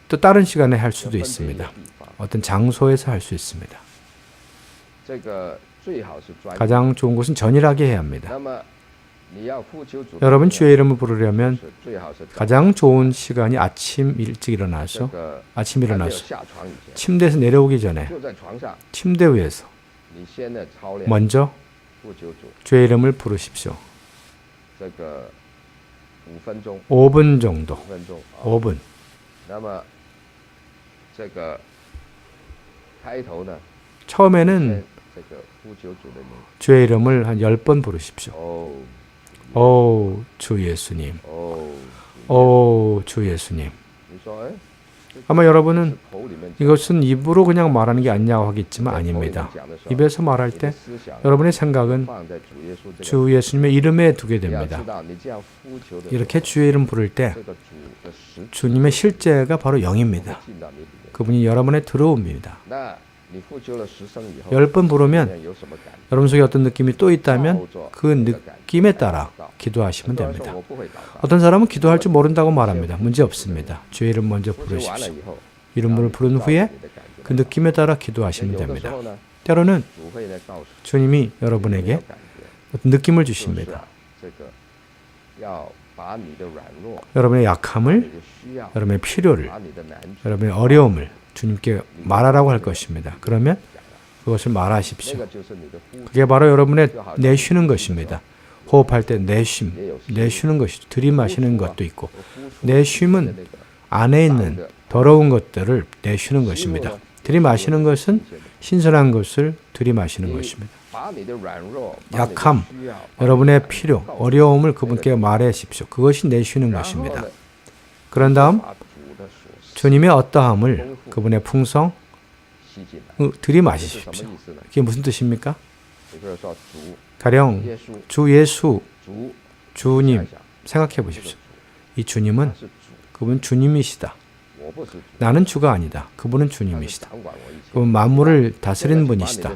또 다른 시간에 할 수도 있습니다. 어떤 장소에서 할 수 있습니다. 가장 좋은 것은 전일하게 해야 합니다. 여러분 주의 이름을 부르려면 가장 좋은 시간이 아침 일어나서 침대에서 내려오기 전에 침대 위에서 먼저 주의 이름을 부르십시오. 5분 정도. 5분. 처음에는 주의 이름을 한 10번 부르십시오. 오, 주 예수님. 오, 주 예수님. 아마 여러분은 이것은 입으로 그냥 말하는 게 아니냐고 하겠지만 아닙니다. 입에서 말할 때 여러분의 생각은 주 예수님의 이름에 두게 됩니다. 이렇게 주의 이름 부를 때 주님의 실제가 바로 영입니다. 그분이 여러분에 들어옵니다. 10번 부르면 여러분 속에 어떤 느낌이 또 있다면 그 느낌에 따라 기도하시면 됩니다. 어떤 사람은 기도할 줄 모른다고 말합니다. 문제 없습니다. 주의 이름 먼저 부르십시오. 이름을 부른 후에 그 느낌에 따라 기도하시면 됩니다. 때로는 주님이 여러분에게 어떤 느낌을 주십니다. 여러분의 약함을, 여러분의 필요를, 여러분의 어려움을 주님께 말하라고 할 것입니다. 그러면 그것을 말하십시오. 그게 바로 여러분의 내쉬는 것입니다. 호흡할 때 내쉬는 것이죠. 들이마시는 것도 있고 내쉼은 안에 있는 더러운 것들을 내쉬는 것입니다. 들이마시는 것은 신선한 것을 들이마시는 것입니다. 약함, 여러분의 필요, 어려움을 그분께 말하십시오. 그것이 내쉬는 것입니다. 그런 다음 주님의 어떠함을, 그분의 풍성, 들이마시십시오. 이게 무슨 뜻입니까? 가령 주 예수, 주님 생각해 보십시오. 이 주님은 그분 주님이시다. 나는 주가 아니다. 그분은 주님이시다. 그분 만물을 다스리는 분이시다.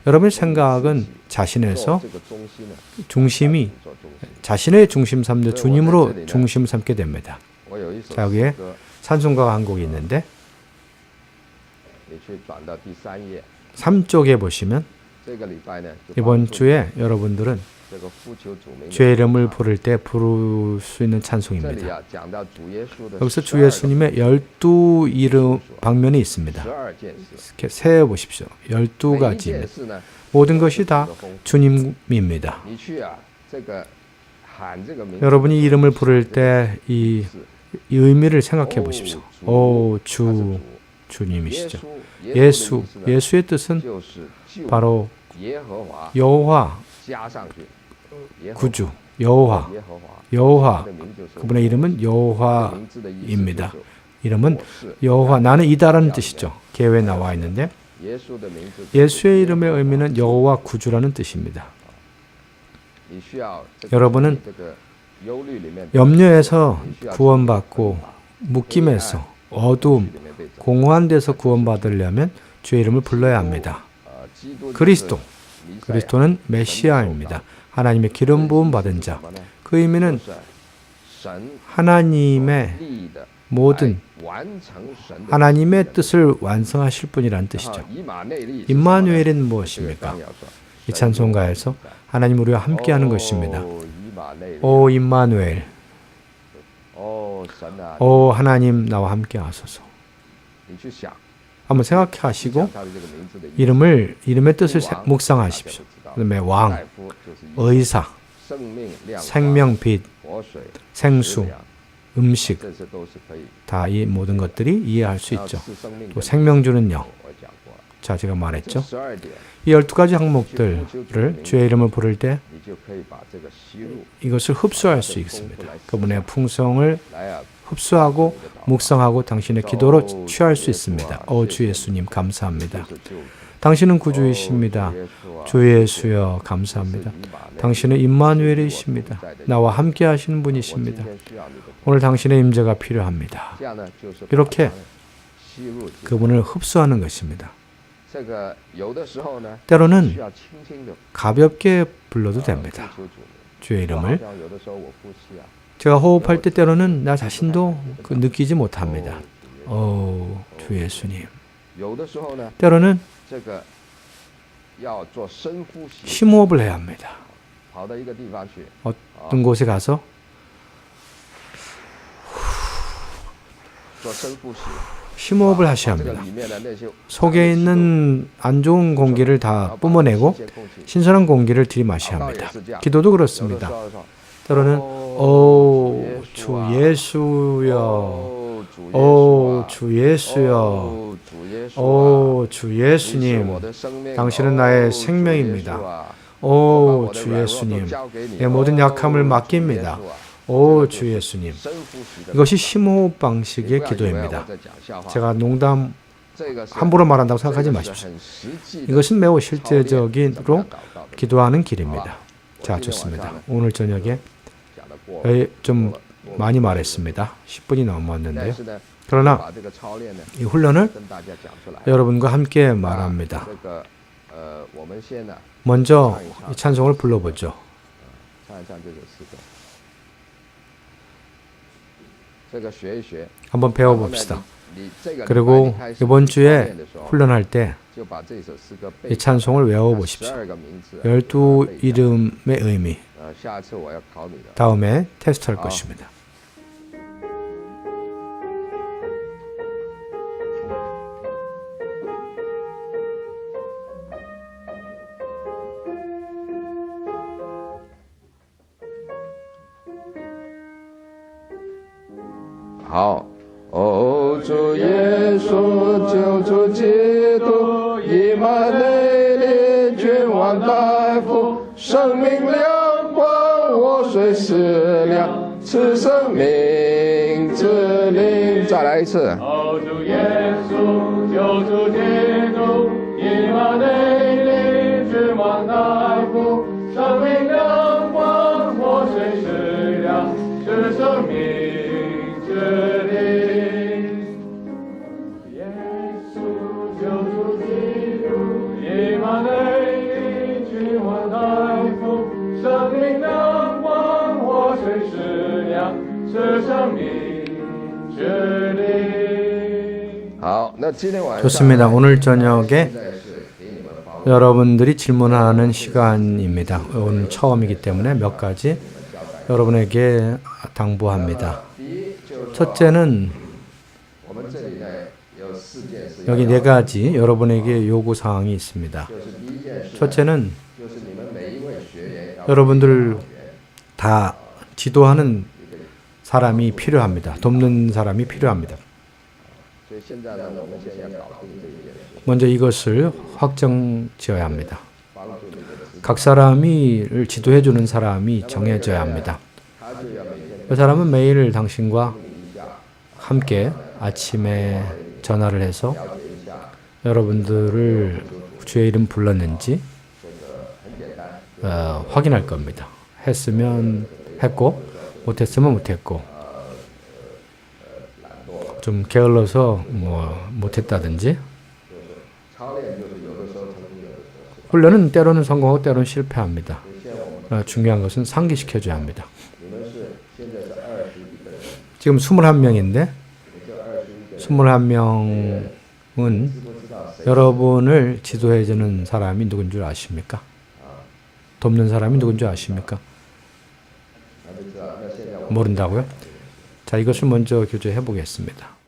여러분의 생각은 자신에서 중심이 자신의 중심 삼는 주님으로 중심 삼게 됩니다. 자, 여기에 찬송가가 한 곡이 있는데 3쪽에 보시면 이번 주에 여러분들은 주의 이름을 부를 때 부를 수 있는 찬송입니다. 여기서 주 예수님의 12이름 방면이 있습니다. 이렇게 세어보십시오. 12가지입니다. 모든 것이 다 주님입니다. 여러분이 이름을 부를 때 이 의미를 생각해 보십시오. 오, 주님이시죠. 예수의 뜻은 바로 여호와, 구주, 여호와. 그분의 이름은 여호와입니다. 이름은 여호와, 나는 이다라는 뜻이죠. 계획에 나와 있는데 예수의 이름의 의미는 여호와 구주라는 뜻입니다. 여러분은 염려에서 구원받고 묶임에서 어두움, 공허한 데서 구원받으려면 주의 이름을 불러야 합니다. 그리스도는 메시아입니다. 하나님의 기름 부음 받은 자. 그 의미는 하나님의 뜻을 완성하실 분이라는 뜻이죠. 임마누엘은 무엇입니까? 이 찬송가에서 하나님 우리와 함께하는 것입니다. 오 임마누엘, 오 하나님 나와 함께하소서. 한번 생각하시고 이름의 뜻을 묵상하십시오. 그다음에 왕, 의사, 생명, 빛, 생수, 음식, 다 이 모든 것들이 이해할 수 있죠. 또 생명 주는 영. 자, 제가 말했죠. 이 12가지 항목들을 주의 이름을 부를 때 이것을 흡수할 수 있습니다. 그분의 풍성을 흡수하고 묵상하고 당신의 기도로 취할 수 있습니다. 주 예수님 감사합니다. 당신은 구주이십니다. 주 예수여 감사합니다. 당신은 임마누엘이십니다. 나와 함께 하시는 분이십니다. 오늘 당신의 임재가 필요합니다. 이렇게 그분을 흡수하는 것입니다. 때로는 가볍게 불러도 됩니다. 주의 이름을. 제가 호흡할 때 때로는 나 자신도 느끼지 못합니다. 주 예수님. 때로는 심호흡을 해야 합니다. 어떤 곳에 가서 심호흡을 하셔야 합니다. 속에 있는 안 좋은 공기를 다 뿜어내고 신선한 공기를 들이마셔야 합니다. 기도도 그렇습니다. 때로는 주 예수여, 주 예수여, 주 예수님, 당신은 나의 생명입니다. 주 예수님, 내 모든 약함을 맡깁니다. 주 예수님. 이것이 심호흡 방식의 기도입니다. 제가 농담 함부로 말한다고 생각하지 마십시오. 이것은 매우 실제적으로 기도하는 길입니다. 자, 좋습니다. 오늘 저녁에 좀 많이 말했습니다. 10분이 넘었는데요. 그러나 이 훈련을 여러분과 함께 말합니다. 먼저 이 찬송을 불러보죠. 한번 배워봅시다. 그리고 이번 주에 훈련할 때 이 찬송을 외워보십시오. 12이름의 의미. 다음에 테스트할 것입니다.好，主耶稣，救主基督，以马内利，君王大夫，生命亮光，我虽死了，赐生命之灵。再来一次。主耶稣，救主基督。满内力，君王大夫，生命亮光，活水是粮，是生命之灵。耶稣救主基督，以马内利，君王大夫，生命亮光，活水是粮，是生命之灵。好，那今天晚上 좋습니다. 오늘 저녁에 여러분들이 질문하는 시간입니다. 오늘 처음이기 때문에 몇 가지 여러분에게 당부합니다. 첫째는 여기 네 가지 여러분에게 요구사항이 있습니다. 첫째는 여러분들 다 지도하는 사람이 필요합니다. 돕는 사람이 필요합니다. 먼저 이것을 확정 지어야 합니다. 각 사람을 지도해 주는 사람이 정해져야 합니다. 그 사람은 매일 당신과 함께 아침에 전화를 해서 여러분들을 주의 이름 불렀는지 확인할 겁니다. 했으면 했고 못했으면 못했고 좀 게을러서 못했다든지 훈련은 때로는 성공하고 때로는 실패합니다. 중요한 것은 상기시켜줘야 합니다. 지금 21명인데 21명은 여러분을 지도해주는 사람이 누군 줄 아십니까? 돕는 사람이 누군 줄 아십니까? 모른다고요? 자, 이것을 먼저 교제해 보겠습니다.